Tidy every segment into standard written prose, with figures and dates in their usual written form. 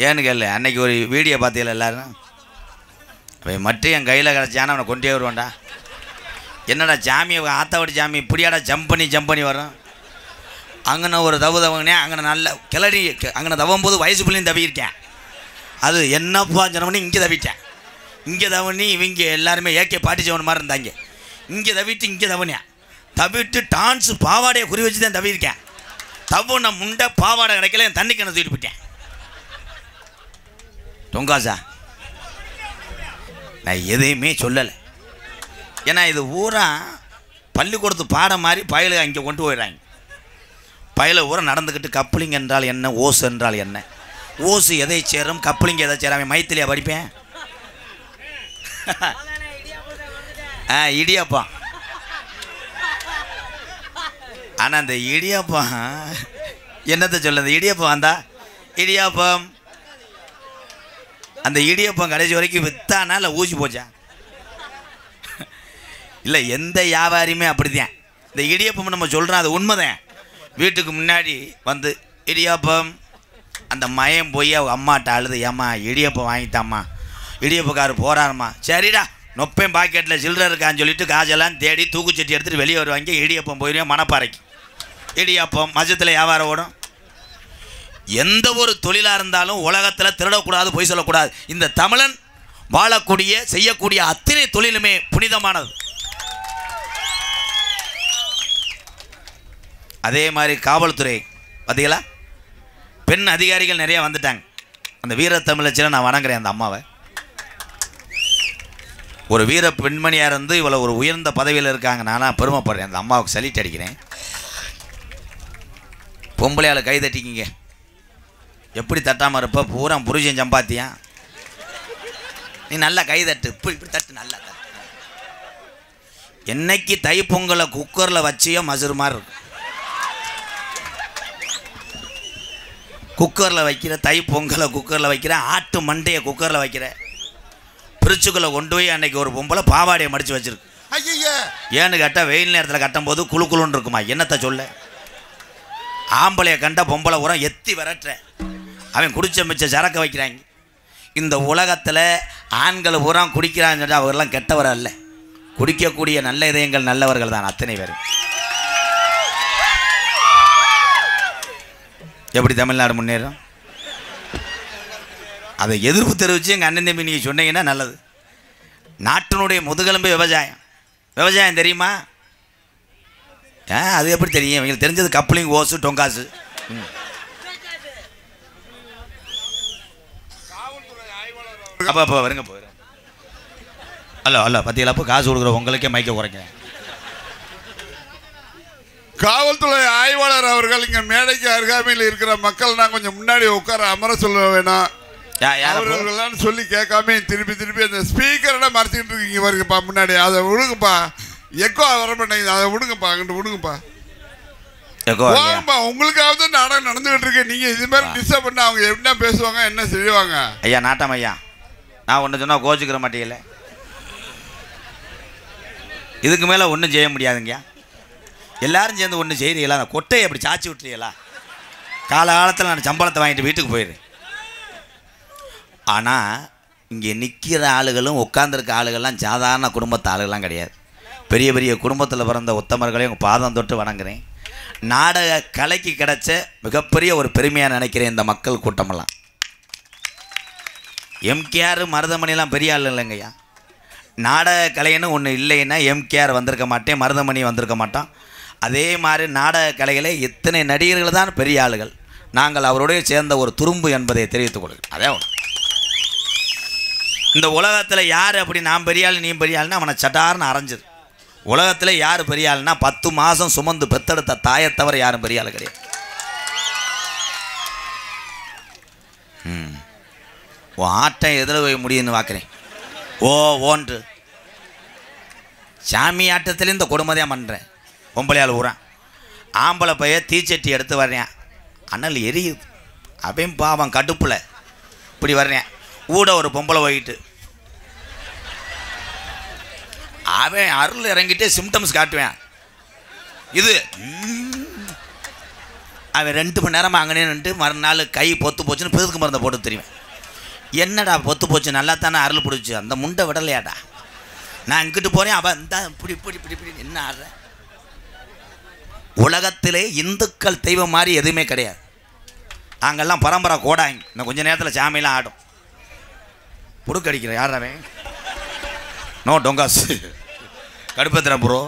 ஏன்னு கேள்வி. அன்னைக்கு ஒரு வீடியோ பார்த்தீங்களா எல்லாரும்? அவன் மட்டும் என் கையில் கிடச்சான அவனை கொண்டே வருவான்டா. என்னடா ஜாமி ஆத்தாவோட ஜாமி இப்படியாடா ஜம்ப் பண்ணி வரோம். அங்கன ஒரு தவனே அங்கே நல்ல கிளறி அங்கே தவும் போது வயசு பிள்ளையும் தவியிருக்கேன். அது என்னப்பா சொன்னோம்னு இங்கே தவிட்டேன். இங்கே தவணி இவங்க எல்லாருமே ஏகே பாட்டி சவன் மாதிரி இருந்தாங்க. இங்கே தவிட்டு இங்கே தவனியா தவிட்டு டான்ஸு பாவாடையை குறி வச்சு தான் தவியிருக்கேன். தவனை முண்டை பாவாடை கிடைக்கல என் தண்ணி கிணறு தூக்கிட்டு போயிட்டேன். தொங்காசா நான் எதையுமே சொல்லலை. ஏன்னா இது ஊரா பள்ளிக்கூடத்து பாடம் மாதிரி பயலுக இங்கே கொண்டு போயிடுறாங்க. பயல ஊரை நடந்துக்கிட்டு கப்ளிங் என்றால் என்ன, ஓசு என்றால் என்ன, ஓசு எதை சேரும், கப்ளிங் எதை சேரும். அவன் மைத்திலியா படிப்பேன். இடியாப்பம். ஆனால் அந்த இடியாப்பம் என்னத்தை சொல்ல, அந்த இடியாப்பம் வந்தா இடியாப்பம் அந்த இடியப்பம் கடைசி வரைக்கும் வித்தானா இல்லை ஊசி போச்சா? இல்லை, எந்த வியாபாரியுமே அப்படித்தான். இந்த இடியப்பம் நம்ம சொல்கிறோம், அது உண்மைதான். வீட்டுக்கு முன்னாடி வந்து இடியாப்பம், அந்த மயம் போய் அவங்க அம்மாட்ட அழுது, ஏம்மா இடியப்பம் வாங்கித்தாம்மா, இடியப்பக்காரர் போகிறாருமா. சரிடா நொப்பேன் பாக்கெட்டில் சில்லறை இருக்கான்னு சொல்லிட்டு காசெல்லாம் தேடி தூக்குச்சட்டி எடுத்துகிட்டு வெளியே வருவாங்க. இடியப்பம் போயிடுவேன் மணப்பாறைக்கு. இடியப்பம் மஜத்தில் வியாபாரம் ஓடும். எந்த ஒரு தொழிலாக இருந்தாலும் உலகத்தில் திருடக்கூடாது, பொய் சொல்லக்கூடாது. இந்த தமிழன் வாழக்கூடிய செய்யக்கூடிய அத்தனை தொழிலுமே புனிதமானது. அதே மாதிரி காவல்துறை பார்த்தீங்களா, பெண் அதிகாரிகள் நிறையா வந்துட்டாங்க. அந்த வீரத்தமிழச்சில் நான் வணங்குறேன் அந்த அம்மாவை. ஒரு வீர பெண்மணியாக இருந்து இவ்வளோ ஒரு உயர்ந்த பதவியில் இருக்காங்க. நானாக பெருமைப்படுறேன். அந்த அம்மாவுக்கு சலிட் அடிக்கிறேன். பொம்பளையால் கை தட்டிக்கிங்க. எப்படி தட்டாமல் இருப்ப, பூரா புருஷன் சம்பாத்தியா, நீ நல்லா கை தட்டு, இப்படி தட்டு, நல்லா தட்டு. என்னைக்கு தைப்பொங்கலை குக்கரில் வச்சியோ மசுறு மாதிரி இருக்கு. குக்கரில் வைக்கிற தைப்பொங்கலை குக்கரில் வைக்கிற, ஆட்டு மண்டையை குக்கரில் வைக்கிற, பிரிச்சுக்குள்ளே கொண்டு போய் அன்னைக்கு ஒரு பொம்பளை பாவாடையை மடித்து வச்சிருக்கு. ஏன்னு கேட்டால் வெயில் நேரத்தில் கட்டும் போது குழு குழுன்னு இருக்குமா. என்னத்தை சொல்ல, ஆம்பளையை கண்ட பொம்பளை உரம் எத்தி விரட்டுற, அவன் குடிச்ச மிச்ச சரக்க வைக்கிறாங்க. இந்த உலகத்தில் ஆண்கள் பூரா குடிக்கிறான்னு அவர்களெல்லாம் கெட்டவர் அல்ல. குடிக்கக்கூடிய நல்ல இதயங்கள் நல்லவர்கள் தான் அத்தனை பேர். எப்படி தமிழ்நாடு முன்னேறும், அதை எதிர்ப்பு தெரிவித்து எங்கள் அண்ணன் தம்பி நீங்கள் சொன்னீங்கன்னா நல்லது. நாட்டினுடைய முதுகெலும்பு விவசாயம். விவசாயம் தெரியுமா? அது எப்படி தெரியும்? இவங்களுக்கு தெரிஞ்சது கப்ளிங், ஓசு, டொங்காசு. அப்போ வருங்க போயிரு. ஹலோ பத்தியெல்லாம் அப்போ காசு கொடுக்குற உங்களுக்கே மைக்க குறைங்க. காவல்துறை ஆய்வாளர் அவர்கள் இங்கே மேடைக்கு அருகாமையில் இருக்கிற மக்கள் நான் கொஞ்சம் முன்னாடி உட்கார அமர சொல்ல வேணாம் அவர்கள்லாம் சொல்லி கேட்காம திருப்பி அந்த ஸ்பீக்கரை மறைச்சிக்கிட்டு இருக்கீங்க பாருங்கப்பா. முன்னாடி அதை விடுங்கப்பா, எக்கோ வர மாட்டேங்குது, அதை விடுங்கப்பா, அங்கிட்டு விடுங்கப்பா. உங்களுக்காவது நாடகம் நடந்துகிட்டு இருக்கேன். நீங்க இது மாதிரி டிஸ்டர்ப் பண்ண அவங்க என்ன பேசுவாங்க, என்ன செய்வாங்க? ஐயா நாட்டம் ஐயா, நான் ஒன்று சொன்னால் கோச்சிக்கிற மாட்டீங்களே. இதுக்கு மேலே ஒன்றும் செய்ய முடியாதுங்க. எல்லாரும் சேர்ந்து ஒன்றும் செய்கிறீங்களா? அந்த கொட்டையை அப்படி சாச்சி விட்டுறீங்களா? காலகாலத்தில் நான் சம்பளத்தை வாங்கிட்டு வீட்டுக்கு போயிடுறேன். ஆனால் இங்கே நிற்கிற ஆளுகளும் உட்காந்துருக்க ஆளுகள்லாம் சாதாரண குடும்பத்து ஆளுகள்லாம் கிடையாது. பெரிய பெரிய குடும்பத்தில் பிறந்த உத்தமர்களையும் உங்கள் பாதம் தொட்டு வணங்குறேன். நாடக கலைக்கு கிடைச்ச மிகப்பெரிய ஒரு பெருமையாக நினைக்கிறேன் இந்த மக்கள் கூட்டமெல்லாம். எம்கேஆர் மருதமணிலாம் பெரிய ஆள் இல்லைங்கய்யா. நாடக கலைன்னு ஒன்று இல்லைன்னா எம்கேஆர் வந்திருக்க மாட்டேன், மருதமணி வந்திருக்க மாட்டோம். அதே மாதிரி நாடக கலைகளை இத்தனை நடிகர்கள் தான் பெரிய ஆளுகள். நாங்கள் அவருடைய சேர்ந்த ஒரு துரும்பு என்பதை தெரிவித்துக் கொள்கிறேன். அதே ஒன்று. இந்த உலகத்தில் யார் அப்படி நான் பெரிய ஆள் நீ பெரிய ஆள்னா அவனை சட்டார்னு அரைஞ்சிரு. உலகத்தில் யார் பெரிய ஆள்னா 10 மாதம் சுமந்து பெத்தெடுத்த தாயை தவிர யாரும் பெரிய ஆள் கிடையாது. உன் ஆட்டம் எதில் போய் முடியும்னு பார்க்குறேன். ஓன்று சாமி ஆட்டத்தில் இந்த கொடுமைதான் பண்ணுறேன். பொம்பளையால் ஊறான், ஆம்பளை பைய தீச்சட்டி எடுத்து வர்றேன், அனல் எரியுது. அவன் பாவம் கடுப்பில் இப்படி வர்றேன். கூட ஒரு பொம்பளை போயிட்டு அவன் அருள் இறங்கிட்டே சிம்டம்ஸ் காட்டுவேன். இது அவன் 2 மணி நேரமாக அங்கனே நின்று மறுநாள் கை பொத்து போச்சுன்னு பிதுக்கு மருந்தை போட்டு தெரியும். என்னடா பொத்து போச்சு, நல்லா தானே அருள் பிடிச்சி, அந்த முண்டை விடலையாடா. நான் இங்கிட்டு போகிறேன், அவன் இந்த இப்படி என்ன ஆடுற. உலகத்திலே இந்துக்கள் தெய்வம் மாதிரி எதுவுமே கிடையாது. நாங்கள்லாம் பரம்பரை கோடாங்க. இன்னும் கொஞ்சம் நேரத்தில் சாமியெல்லாம் ஆடும். புடுக்கடிக்கிற யாராவே நோ டொங்காசு கடுப்பத்திர ப்ரோ.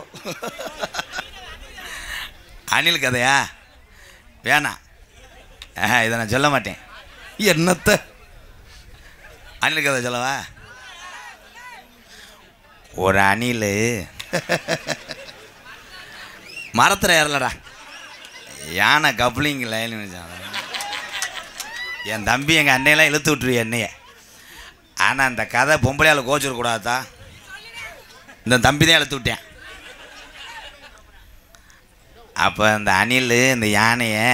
அணில் கதையா வேணாம், இதை நான் சொல்ல மாட்டேன். என்னத்த அணில் கதை சொல்லவா? ஒரு அணில் மரத்தில் ஏறலடா, யானை கப்ளிங்கில் என் தம்பி எங்கள் அன்னையெல்லாம் இழுத்து விட்டுரு என்னைய. ஆனால் அந்த கதை பொம்பளையால் கோச்சிடக்கூடாதா, இந்த தம்பி தான் இழுத்து விட்டேன். அப்போ அந்த அணில் இந்த யானையை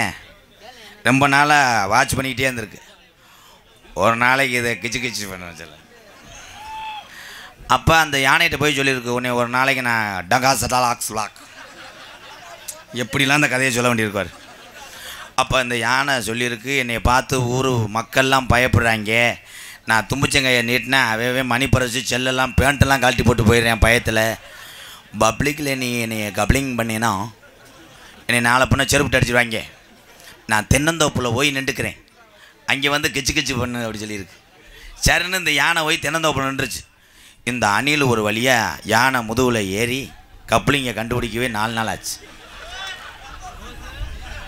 ரொம்ப நாளாக வாட்ச் பண்ணிக்கிட்டே இருந்திருக்கு. ஒரு நாளைக்கு இதை கிச்சு பண்ண சொல்ல. அப்போ அந்த யானைகிட்ட போய் சொல்லியிருக்கு, உன்னை ஒரு நாளைக்கு நான் டங்காசடாலாக்ஸ் லாக் எப்படிலாம் அந்த கதையை சொல்ல வேண்டியிருக்கார். அப்போ அந்த யானை சொல்லியிருக்கு, என்னை பார்த்து ஊர் மக்கள்லாம் பயப்படுறாங்க, நான் தும்பிச்சங்கையை நீட்டினேன் அவே மணி பறிச்சு செல்லெல்லாம் பேண்ட்டெல்லாம் கழட்டி போட்டு போயிடுறேன் பயத்தில். பப்ளிக்கில் நீ என்னை கப்ளிங் பண்ணினா என்னை நாளை பண்ண செருப்பு அடிச்சிடுவாங்க. நான் தென்னந்தோப்பில் போய் நின்றுக்கிறேன், அங்கே வந்து கிச்சு பண்ணு அப்படி சொல்லியிருக்கு. சரின்னு இந்த யானை போய் தென்னந்தோப்பில் நின்றுச்சு. இந்த அணில் ஒரு வழியாக யானை முதுகில் ஏறி கப்ளிங்கை கண்டுபிடிக்கவே 4 நாள் ஆச்சு.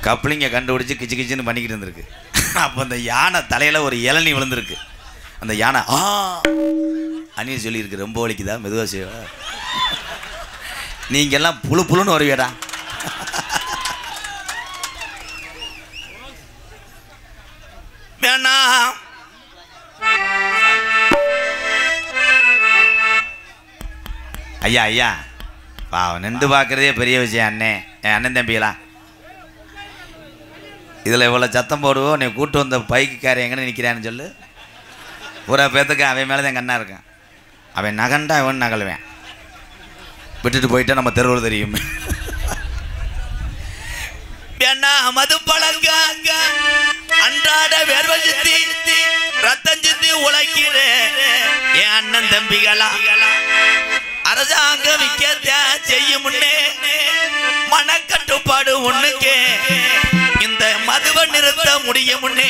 கப்ளிங்கை கண்டுபிடிச்சி கிச்சுன்னு பண்ணிக்கிட்டு இருந்திருக்கு. அப்போ அந்த யானை தலையில் ஒரு இளநீ விழுந்திருக்கு. அந்த யானை அணில் சொல்லியிருக்கு, ரொம்ப வலிக்குதா, மெதுவாக செய்வா, நீங்கெல்லாம் புழுன்னு வருவியடா. வேணாம் ஐயா பாவம், நின்று பார்க்குறதே பெரிய விஷயம். என் அண்ணன் தம்பிகளா, இதில் இவ்வளோ சத்தம் போடுவோம். நீ கூட்டு வந்த பைக்குக்காரன் எங்கன்னு நிற்கிறான்னு சொல்லு. பூரா பேத்துக்கு அவன் மேலே தான் கண்ணா இருக்கான். அவன் நகண்டா அவன் நகலுவேன், விட்டுட்டு போயிட்டா நம்ம தெருவில் தெரியும். மது பழங்க அன்றாட வேர்வை சித்தி ரத்தம் சித்தி உழைக்கிற என் அண்ணன் தம்பிகளா, அரசாங்கம் விற்க செய்யும் முன்னே மனக்கட்டுப்பாடு ஒண்ணுக்கே இந்த மதுவை நிறுத்த முடியும் முன்னே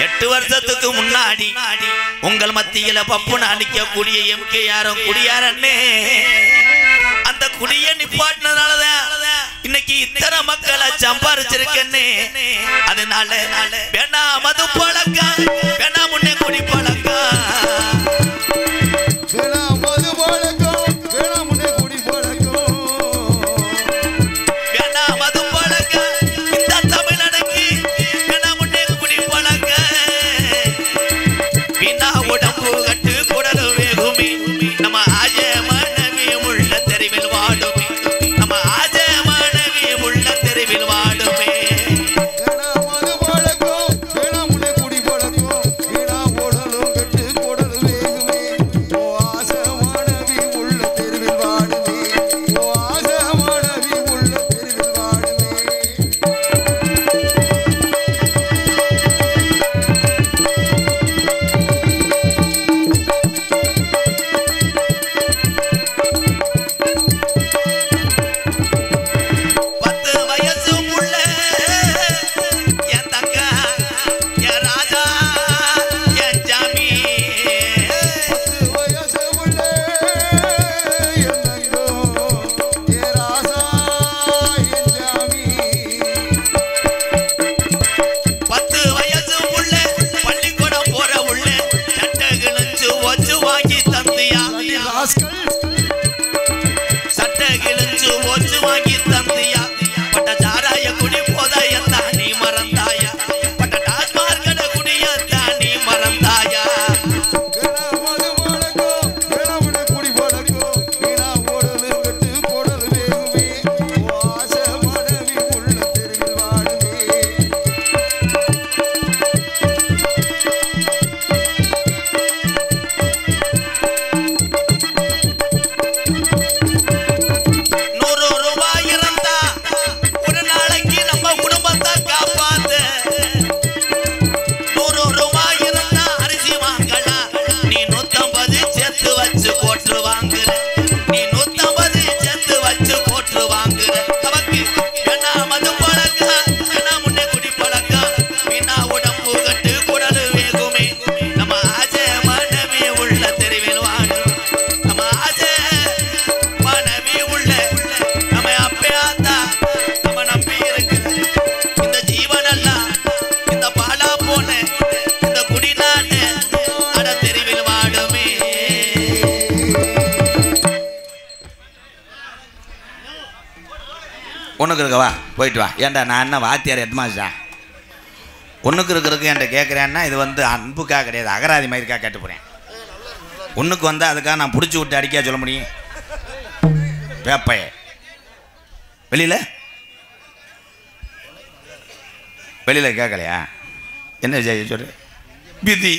8 வருஷத்துக்கு முன்னாடி உங்கள் மத்தியில பப்பு நிக்கக்கூடிய எம்கேஆரும் குடியாரன்னே அந்த குடிய நிப்பாட்டினதாலதான் இன்னைக்கு இத்தனை மக்களை சம்பாரிச்சிருக்கேன்னு. அதனால வேணா மது பழக்கம், வேணா முன்னே குடி பழக்கம், வேணா மது பழக்கம், வேணா முன்னே குடி பழக்கம், வேணா மது பழக்கம் இந்த தமிழனுக்கு, வேணா முன்னே குடி பழக்கம். வீணா உடம்பு கட்டு குடலு வேகுமே, நம்ம ஆஜ மனைவி உள்ள தெருவில் வாடுமே, நம்ம ஆஜ மனைவி உள்ள தெருவில் வாடுமே. வேணா மது பழக்கம், வேணா முன்னே குடி பழக்கம், ஒன்றுக்கு இருக்கவா போயிட்டு வா. ஏன்டா நான் என்ன வாத்தியார் ஹெட்மாஸ்டா? ஒன்றுக்கு இருக்கிறதுக்கு என்கிட்ட கேட்குறேன்னா இது வந்து அன்புக்காக கிடையாது, அகராதி மாதிரிக்காக கேட்டு போகிறேன். ஒன்றுக்கு வந்தால் அதுக்காக நான் பிடிச்சி விட்டு அடிக்க சொல்ல முடியும்? பேப்பைய வெளியில் கேட்கலையா? என்ன செய்ய சொல்லு விதி.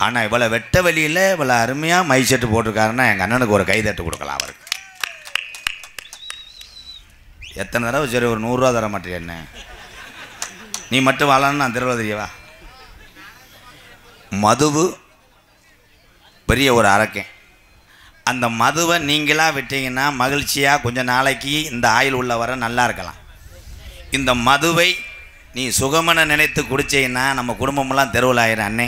ஆனால் இவ்வளோ வெட்ட வெளியில் இவ்வளோ அருமையாக மை செட்டு போட்டிருக்காருன்னா எங்கள் அண்ணனுக்கு ஒரு கைதட்டு கொடுக்கலாம். அவருக்கு எத்தனை தடவை சரி ஒரு 100 ரூபா தர மாட்டேன். என்ன நீ மட்டும் வாழன்னு நான் திருவள்ள தெரியவா? மதுவு பெரிய ஒரு அரக்கன். அந்த மதுவை நீங்களாக விட்டீங்கன்னா மகிழ்ச்சியாக கொஞ்சம் நாளைக்கு இந்த ஆயில் உள்ள வர நல்லா இருக்கலாம். இந்த மதுவை நீ சுகமன நினைத்து குடிச்சீங்கன்னா நம்ம குடும்பமெல்லாம் தெருவில் ஆயிரும். அண்ணே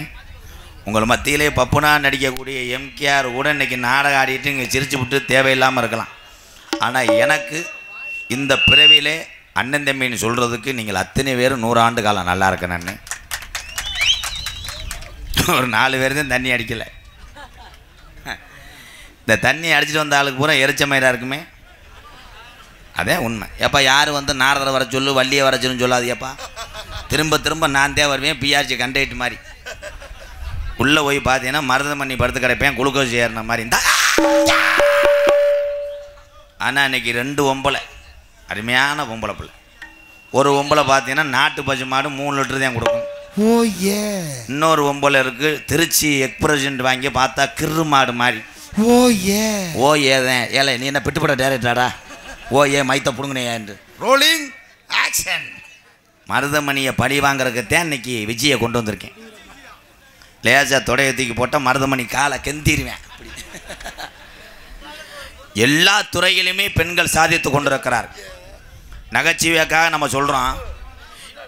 உங்கள் மத்தியிலே பப்புனா நடிக்கக்கூடிய எம்கேஆர் கூட இன்றைக்கி நாடகம் ஆடிட்டு இங்கே சிரிச்சு விட்டு தேவையில்லாமல் இருக்கலாம். ஆனால் எனக்கு இந்த பிறவிலே அண்ணன் தம்பின்னு சொல்கிறதுக்கு நீங்கள் அத்தனை பேரும் 100 ஆண்டு காலம் நல்லா இருக்கேன். அண்ணே ஒரு 4 பேர் தான் தண்ணி அடிக்கலை. இந்த தண்ணி அடிச்சுட்டு வந்த ஆளுக்கு பூரா எரிச்ச மயிராக இருக்குமே. அதே உண்மை. எப்போ யார் வந்து நாரதரை வர சொல்லு வள்ளியை வர சொல்லுன்னு சொல்லாது. எப்பா திரும்ப திரும்ப நான் தான் வருவேன். பிஆர்சி கண்டக்ட் மாதிரி உள்ளே போய் பார்த்தீங்கன்னா மருதமணி படுத்து கிடப்பேன் குளுக்கோஸ் ஏறின மாதிரி இருந்தா. ஆனால் இன்றைக்கி 2 பொம்பளை அருமையான பொம்பளை பிள்ளை. ஒரு பொம்பளை பார்த்தீங்கன்னா நாட்டு பசு மாடு 3 லிட்டர் தான் கொடுக்கும். இன்னொரு பொம்பளை இருக்குது திருச்சி எக்ஸ்பிரசன்ட் வாங்கி பார்த்தா கிரு மாடு மாதிரி. ஏதேன் ஏழை நீ என்ன பிட்டுப்பட டேரக்டராடா? மைத்த புடுங்கினையா என்று ரோலிங் ஆக்ஷன். மருதமணியை பழி வாங்குறதுக்குத்தான் இன்னைக்கு விஜயை கொண்டு வந்திருக்கேன். லேசாக தொடைய தூக்கி போட்டால் மருதமணி காலை கெந்திடுவேன். எல்லா துறையிலுமே பெண்கள் சாதித்து கொண்டிருக்கிறார். நகைச்சுவைக்காக நம்ம சொல்கிறோம்.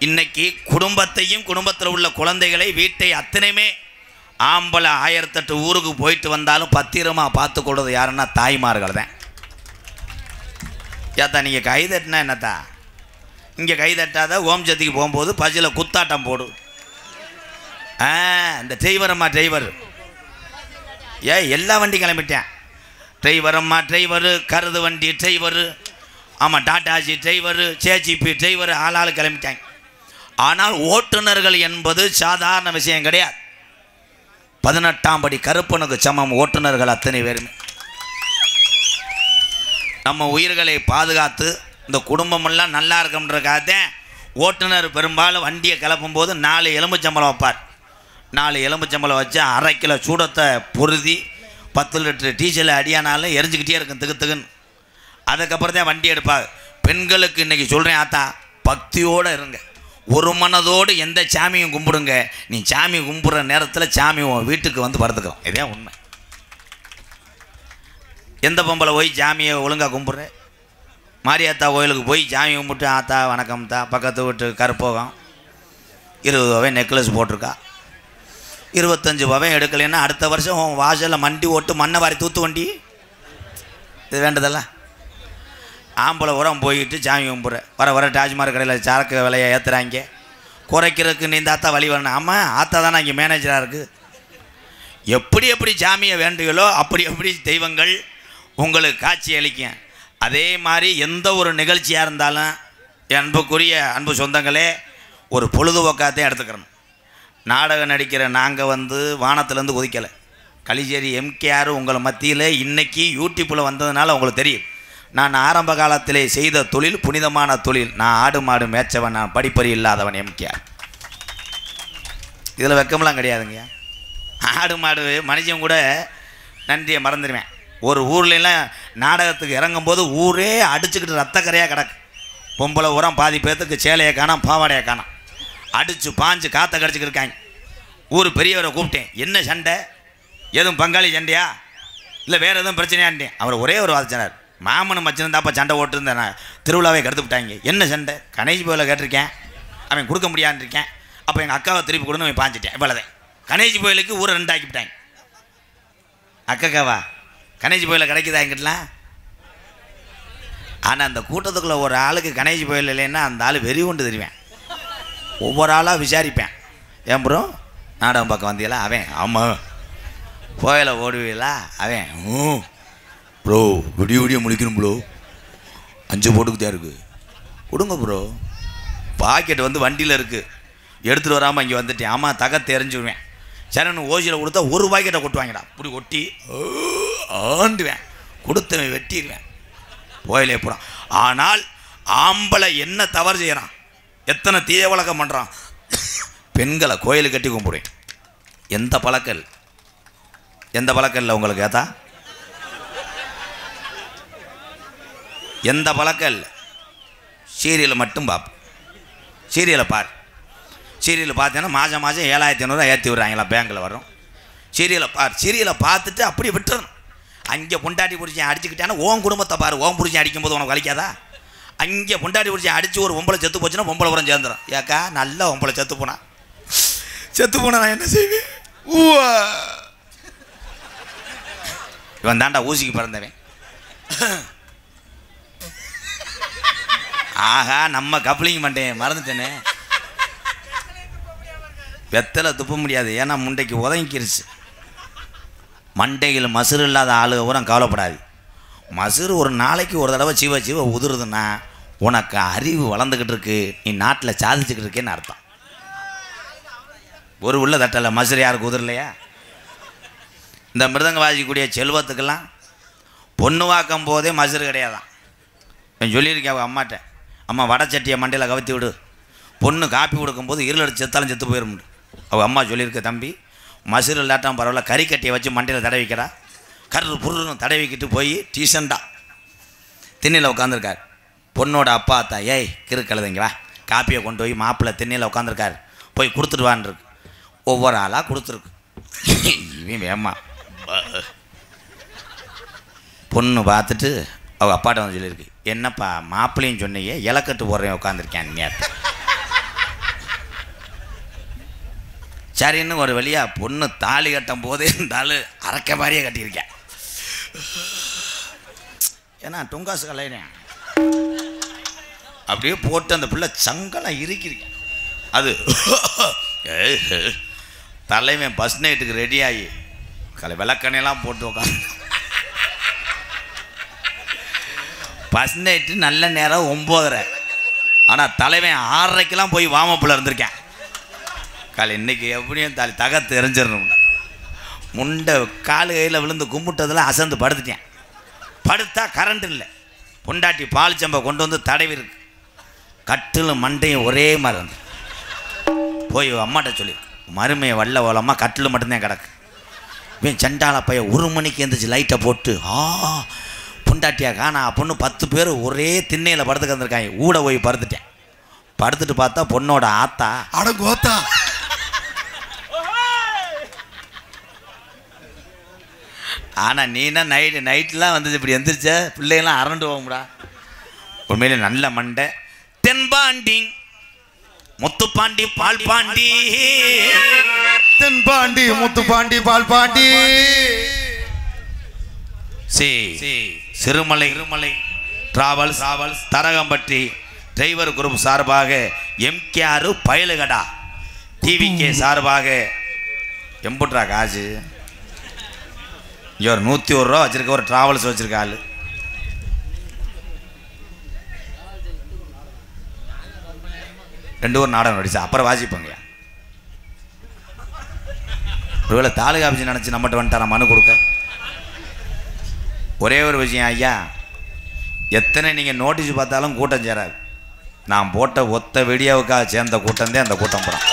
இன்னைக்கு குடும்பத்தையும் குடும்பத்தில் உள்ள குழந்தைகளை வீட்டை அத்தனையுமே ஆம்பளை 1008 ஊருக்கு போயிட்டு வந்தாலும் பத்திரமாக பார்த்து கொள்வது யாருன்னா தாய்மார்கள் தான். ஏத்தா நீங்கள் கை தட்டினா என்னத்தா? இங்கே கை தட்டாத ஓம் சக்திக்கு போகும்போது பஜில் குத்தாட்டம் போடு. இந்த டிரைவரம்மா டிரைவர் எல்லா வண்டி கிளம்பிட்டேன். டிரைவரம்மா டிரைவரு, கருது வண்டி டிரைவரு, ஆமாம் டாட்டாஜி டிரைவரு, சேஜிபி டிரைவரு, ஆளாள் கிளம்பிட்டாங்க. ஆனால் ஓட்டுநர்கள் என்பது சாதாரண விஷயம் கிடையாது. 18ஆம் படி கருப்பனுக்கு சமம் ஓட்டுநர்கள் அத்தனை பேருமே. நம்ம உயிர்களை பாதுகாத்து இந்த குடும்பமெல்லாம் நல்லா இருக்குன்றக்காகத்தான் ஓட்டுநர் பெரும்பாலும் வண்டியை கிளப்பும் போது 4 எலும்புச்சம்பளம் வைப்பார். 4 எலும்புச்சம்பளம் வச்சு 1/2 கிலோ சூடத்தை பொருதி 10 லிட்டர் டீசல் அடியானாலும் எரிஞ்சுக்கிட்டே இருக்கும் திக்கு திக்குன்னு. அதுக்கப்புறம் தான் வண்டி எடுப்பாங்க. பெண்களுக்கு இன்றைக்கி சொல்கிறேன் ஆத்தா, பக்தியோடு இருங்க. ஒரு மனதோடு எந்த சாமியும் கும்பிடுங்க. நீ சாமி கும்பிட்ற நேரத்தில் சாமி உன் வீட்டுக்கு வந்து படுத்துக்கிறோம். இதே உண்மை. எந்த பொம்பளை போய் சாமியை ஒழுங்காக கும்பிட்ற? மாரியாத்தா கோயிலுக்கு போய் சாமி கும்பிட்டு ஆத்தா வணக்கம் தா, பக்கத்து வீட்டு கருப்போகம் 20 ரூபாய் நெக்லஸ் போட்டிருக்கா, 25 ரூபாய் எடுக்கலைன்னா அடுத்த வருஷம் வாசலில் மண்டி ஓட்டு மண்ணை வாரி தூத்து வண்டி. இது வேண்டதல்ல. ஆம்பளை உரம் போயிட்டு சாமி கும்பிட்ற வர வர டாஜ்மார் கடையில் சரக்கு விலையை ஏற்றுறாங்க. குறைக்கிறதுக்கு நீ இந்த ஆத்தா வழி வரணும். ஆமாம் ஆத்தா தானே இங்கே மேனேஜராக இருக்குது. எப்படி எப்படி சாமியை வேண்டுகளோ அப்படி எப்படி தெய்வங்கள் உங்களுக்கு காட்சி அளிக்கும். அதே மாதிரி எந்த ஒரு நிகழ்ச்சியாக இருந்தாலும் அன்புக்குரிய அன்பு சொந்தங்களே ஒரு பொழுதுபோக்காத்தையும் எடுத்துக்கிறோம். நாடகம் நடிக்கிற நாங்கள் வந்து வானத்திலேருந்து குதிக்கலை. கலிச்சேரி எம்கேஆர் உங்களை மத்தியில் இன்றைக்கி யூடியூப்பில் வந்ததுனால உங்களுக்கு தெரியும். நான் ஆரம்ப காலத்திலே செய்த தொழில் புனிதமான தொழில். நான் ஆடு மாடு மேய்ச்சவன், நான் படிப்பறி இல்லாதவன் எம்கேஆர். இதில் வெக்கமெல்லாம் கிடையாதுங்க. ஆடு மாடு மனுஷன் கூட நன்றியை மறந்துடுவேன். ஒரு ஊர்லாம் நாடகத்துக்கு இறங்கும்போது ஊரே அடிச்சுக்கிட்டு ரத்தக்கரையாக கிடக்கு. பொம்பளை உரம் பாதி பேர்த்துக்கு சேலையை காணோம் பாவாடையை காணோம், அடித்து பாஞ்சு காற்றை கடிச்சிக்கிட்டு இருக்காங்க. ஊர் பெரியவரை கூப்பிட்டேன், என்ன சண்டை, எதுவும் பங்காளி சண்டையா இல்லை வேறு எதுவும் பிரச்சனையான்ட்டேன். அவர் ஒரே ஒரு வாதிச்சினார், மாமனும் மச்சினந்தாப்பா சண்டை ஓட்டுருந்தேன், திருவிழாவே கருத்து விட்டாங்க. என்ன சண்டை? கணேஷ் கோயிலில் கேட்டிருக்கேன், அவன் கொடுக்க முடியான்னு இருக்கேன். அப்போ எங்கள் அக்காவை திருப்பி கொடுன்னு அவன் பாஞ்சிட்டேன். இவ்வளோதான். கணேஷ் கோயிலுக்கு ஊரை 2 ஆக்கிவிட்டாங்க. அக்காவா கணேஷ் கோயிலில் கிடைக்குதா என்கிட்டலாம்? ஆனால் அந்த கூட்டத்துக்குள்ளே ஒரு ஆளுக்கு கணேஷ் கோயில் இல்லைன்னா அந்த ஆள் வெறி கொண்டு தெரிவேன். ஒவ்வொரு ஆளாக விசாரிப்பேன். ஏன் ப்ரோ நாடகம் பார்க்க வந்தீங்களா? அவன் ஆமாம். கோயிலை ஓடுவீங்களா? அவன் ப்ரோ விடிய விடிய முழிக்கணும் ப்ரோ. 5 போட்டுக்கிட்டே இருக்குது. கொடுங்க ப்ரோ. பாக்கெட் வந்து வண்டியில் இருக்குது, எடுத்துகிட்டு வராமல் இங்கே வந்துட்டேன். ஆமாம், தக தெரிஞ்சுடுவேன். சரின்னு ஓசியில் கொடுத்தா 1 பாக்கெட்டை கொட்டுவாங்கடா. இப்படி ஒட்டி ஆண்டுவேன், கொடுத்தவன் வெட்டிடுவேன், கோயிலே போகிறான். ஆனால் ஆம்பளை என்ன தவறு செய்கிறான், எத்தனை தீய வழக்கம் பண்ணுறான். பெண்களை கோயிலுக்கு கட்டி கும்பிடுவேன். எந்த பழக்கம் இல்லை உங்களுக்கு? ஏதா எந்த பழக்கம் இல்லை. சீரியலை மட்டும் பார்ப்பேன். சீரியலை பார். சீரியலை பார்த்தேன்னா மாதம் 7,500 ஏற்றி விட்றாங்களா, பேங்கில் வரும். சீரியலை பார். சீரியலை பார்த்துட்டு அப்படி விட்டுறணும். அங்கே பொண்டாட்டி பிடிச்சி அடிச்சுக்கிட்டானா உன் குடும்பத்தை பாரு. ஓம் பிடிச்சி அடிக்கும்போது உனக்கு வலிக்காதா? அங்கே பொண்டாட்டி பிடிச்சி அடித்து ஒரு பொம்பளை செத்து போச்சுன்னா பொம்பளை உரம் சேர்ந்துடும். ஏக்கா நல்ல பொம்பளை செத்து போனா நான் என்ன செய்வேன்? இவன் தாண்டா ஊசிக்கு பிறந்தவன். ஆஹா, நம்ம கப்ளிங் பண்ணிட்டேன், மறந்துட்டேனே. வெத்தலை துப்ப முடியாது, ஏன்னா முண்டைக்கு உதங்கிருச்சு. மண்டையில் மசுறு இல்லாத ஆளுக பூரா கவலைப்படாது. மசுறு ஒரு நாளைக்கு ஒரு தடவை சீவ உதுருதுன்னா உனக்கு அறிவு வளர்ந்துக்கிட்டு இருக்கு, நீ நாட்டில் சாதிச்சுக்கிட்டு இருக்கேன்னு அர்த்தம். ஒரு உள்ள தட்டலை மசுறு யாருக்கு உதிரலையா? இந்த மிருதங்க வாசிக்கக்கூடிய செல்வத்துக்கெல்லாம் பொண்ணு வாக்கும் போதே மசுறு கிடையாதான். நான் சொல்லியிருக்கேன் அவள் அம்மாட்ட, அம்மா வடச்சட்டியை மண்டையில் கவுத்தி விடு, பொண்ணு காப்பி கொடுக்கும்போது இருள் அடிச்சு செத்தாலும் செத்து போயிடும். அவள் அம்மா சொல்லியிருக்க, தம்பி மசுறு இல்லாட்டாம் பரவாயில்ல, கறிக்கட்டியை வச்சு மண்டையில் தடவிக்கிறா. கரு புருன்னு தடவிக்கிட்டு போய் டீசெண்டாக திண்ணையில் உட்காந்துருக்கார். பொண்ணோட அப்பா அத்தா, ஏய் கிறு கழுதைங்க வா, காப்பியை கொண்டு போய் மாப்பிள்ளை திண்ணையில் உட்காந்துருக்கார், போய் கொடுத்துட்டு வான்ருக்கு. ஒவ்வொரு ஆளாக கொடுத்துருக்கு. இவன் வேமா பொண்ணு பார்த்துட்டு அவள் அப்பாட்ட வந்து சொல்லியிருக்கு, என்னப்பா மாப்பிள்ளையும் சொன்னையே இலக்கட்டு போடுறேன் உட்காந்துருக்கேன் நேற்று. சரின்னு ஒரு வழியாக பொண்ணு தாலி கட்டும் போதே இருந்தாலும் அரைக்க மாதிரியே கட்டியிருக்கேன். ஏன்னா டொங்காசு கலையிறேன் அப்படியே போட்டு அந்த பிள்ளை சங்கெல்லாம் இறுக்கியிருக்கேன். அது தலைவன் பஸ் நைட்டுக்கு ரெடி ஆகி விளக்கணையெல்லாம் போட்டு உட்காந்து. பஸ் நைட்டு நல்ல நேரம் 9:30, ஆனால் தலைவன் 6:30க்கெல்லாம் போய் வாமப்பில் இருந்திருக்கேன். இன்னைக்கு எப்படியும் தக தெரிஞ்சிடணும். முண்டை காலு கையில் விழுந்து கும்பிட்டதில் அசந்து படுத்துட்டேன். படுத்தா கரண்ட் இல்லை. பொண்டாட்டி பால் சம்பை கொண்டு வந்து தடவி இருக்கு. கட்டில் மண்டையும் ஒரே மாதிரி இருந்து போய் அம்மாட்ட சொல்லி, மருமையை வல்ல ஓலமாக கட்டில் மட்டும்தான் கிடக்கு. இவன் சண்டால பைய 1 மணிக்கு எழுந்திரிச்சு லைட்டை போட்டு பொண்டாட்டியா காணா பொண்ணு 10 பேர் ஒரே திண்ணையில் படுத்துக்க வந்திருக்காங்க. ஊட போய் படுத்துட்டேன். படுத்துட்டு பார்த்தா பொண்ணோட ஆத்தா அடங்கோத்தா ஆனால் நீனா நைட்லாம் வந்து இப்படி எந்திரிச்ச பிள்ளைகள்லாம் அரண்டு போகும்டா. உண்மையிலே நல்ல மண்டை. தென்பாண்டி Muthupandi Pal Pandi, Thenpandi Muthupandi Pal Pandi. Sirumalai travels Tharagampatti driver group சார்பாக எம்கேஆர் பயலுகடா டிவிகே சார்பாக எம்புட்ரா காசு இங்கே ஒரு 101 ரூபா வச்சிருக்க. ஒரு டிராவல்ஸ் வச்சிருக்க ஆள். ஒரு நாடகம் நடிச்சா அப்புறம் வாசிப்பாங்க. ஒருவேளை தாலுகா ஆஃபீஸ் நினச்சி நம்மகிட்ட வந்துட்டார மனு கொடுக்க. ஒரே ஒரு விஷயம் ஐயா, எத்தனை நீங்கள் நோட்டீஸ் பார்த்தாலும் கூட்டம் சேராது. நான் போட்ட ஒத்த வீடியோவுக்காக சேர்ந்த கூட்டம் தான் அந்த கூட்டம் போகிறோம்.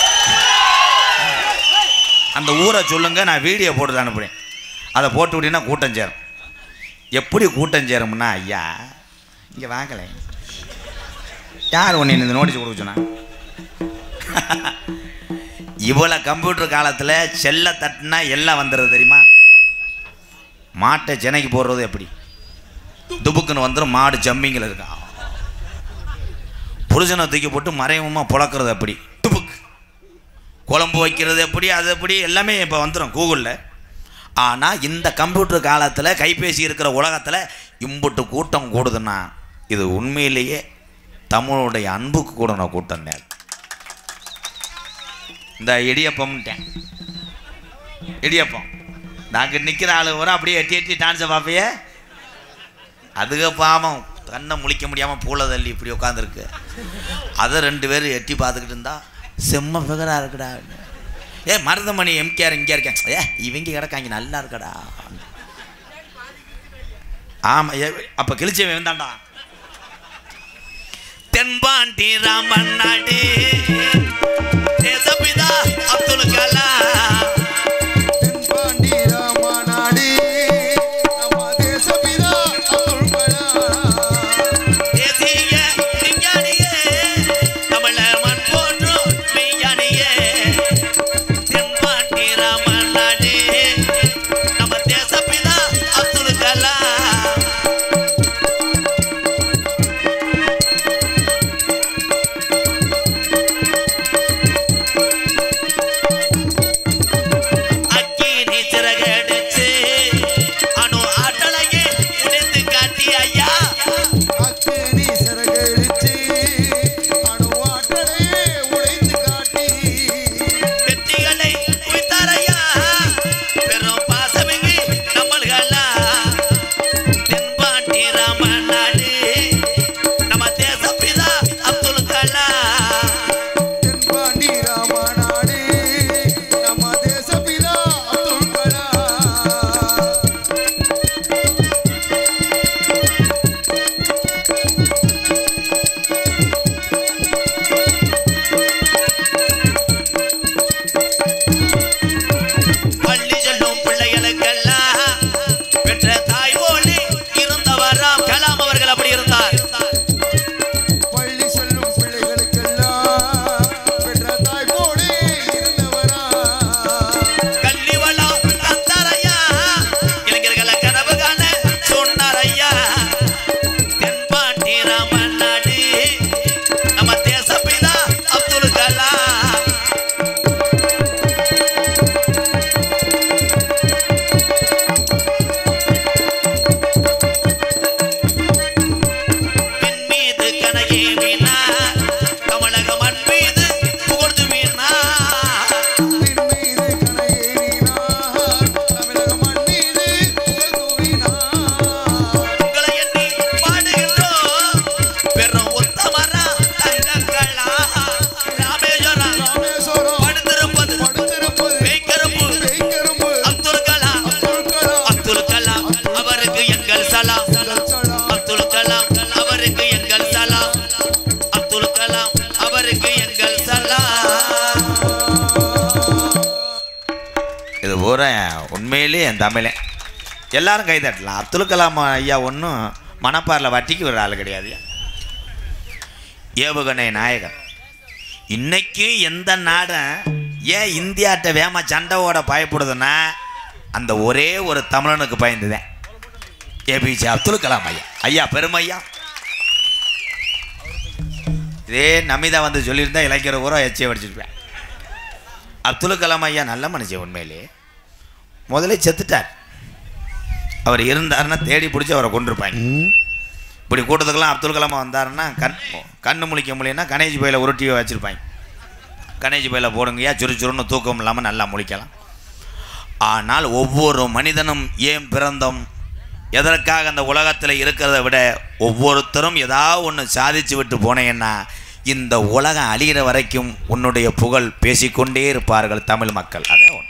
அந்த ஊரை சொல்லுங்க, நான் வீடியோ போட்டு அனுப்புகிறேன். அதை போட்டு விட்டீங்கன்னா கூட்டம் சேரும். எப்படி கூட்டம் சேரும்னா, ஐயா இங்கே வாங்கலை, யார் ஒன்று இந்த நோட்டீஸ் கொடுக்க சொன்னா? இவ்வளோ கம்ப்யூட்டர் காலத்தில் செல்ல தட்டுனா எல்லாம் வந்துடுறது தெரியுமா? மாட்டை சென்னைக்கு போடுறது எப்படி துபுக்குன்னு வந்துடும். மாடு ஜம்மிங்கில் இருக்கா. புருஷனை தூக்கி போட்டு மறைமுகமாக புழக்கிறது எப்படி, துபுக்கு குழம்பு வைக்கிறது எப்படி, அது எப்படி எல்லாமே இப்போ வந்துடும் கூகுளில். ஆனால் இந்த கம்ப்யூட்டர் காலத்தில் கைபேசி இருக்கிற உலகத்தில் இம்புட்டு கூட்டம் கூடுதுன்னா இது உண்மையிலேயே தமிழுடைய அன்புக்கு கூடன கூட்டம் தான். இந்த இடியப்பம்ட்டேன், இடியப்பம் நாங்கள் நிற்கிற ஆளு வரும் அப்படியே எட்டி டான்ஸை பார்ப்பையே. அதுக்கு பாவம் கண்ணை முழிக்க முடியாமல் பூளை தள்ளி இப்படி உட்காந்துருக்கு. அதை 2 பேரும் எட்டி பார்த்துக்கிட்டு இருந்தா செம்ம ஃபிகராக இருக்குடா. மருதமணி எம்கேஆர் இங்கே இருக்கேன். இவங்க கிடக்காங்க நல்லா இருக்கடா. ஆமாம், அப்போ கிழிச்சவன் வந்தான்டா. தென்பாண்டி ராமன் நாடு தேசபிதா அப்துல் கலாம். தென்பாண்டி ராமநாடு நம்ம தேசபிதா அப்துல் கலாம். தேசிய விஞ்ஞானியே தமிழர் மண் போற்றும் விஞ்ஞானியே. தென்பாண்டி ராமன் நாடு நம்ம தேசபிதா அப்துல் கலாம். உண்மையிலே என் தமிழன் எல்லாரும் கைதட்டலாம். அப்துல் கலாம் ஐயா ஒன்றும் மணப்பாரில் வட்டிக்கு வர ஆள் கிடையாது. ஏவுகணை நாயகன். இன்னைக்கும் எந்த நாடும் ஏன் இந்தியாட்ட வேமா சண்டையோட பயப்படுதுன்னா அந்த ஒரே ஒரு தமிழனுக்கு பயந்துதான். ஏபிஜே அப்துல் கலாம் ஐயா. ஐயா பெருமையா. இதே நமிதா வந்து சொல்லியிருந்தா இளைஞர் ஊரா எச்சை வடிச்சிருப்பேன். அப்துல் கலாம் ஐயா நல்ல மனுஷன். உண்மையிலே முதல்ல செத்துட்டார். அவர் இருந்தாருன்னா தேடி பிடிச்சி அவரை கொண்டிருப்பாங்க. இப்படி கூட்டத்துக்கெல்லாம் அப்துல் கலாம் வந்தாருன்னா கண்ணு முழிக்க முடியும்னா கணேஜ் பையில் உருட்டி வச்சுருப்பாங்க. கணேஜ் பையில் போடுங்கய்யா, சுறுசுறுன்னு தூக்கம் இல்லாமல் நல்லா முழிக்கலாம். ஆனால் ஒவ்வொரு மனிதனும் ஏன் பிறந்தோம், எதற்காக அந்த உலகத்தில் இருக்கிறத விட ஒவ்வொருத்தரும் ஏதாவது ஒன்று சாதிச்சு விட்டு போனேன்னா இந்த உலகம் அழிகிற வரைக்கும் உன்னுடைய புகழ் பேசிக்கொண்டே இருப்பார்கள் தமிழ் மக்கள். அதே ஒன்று.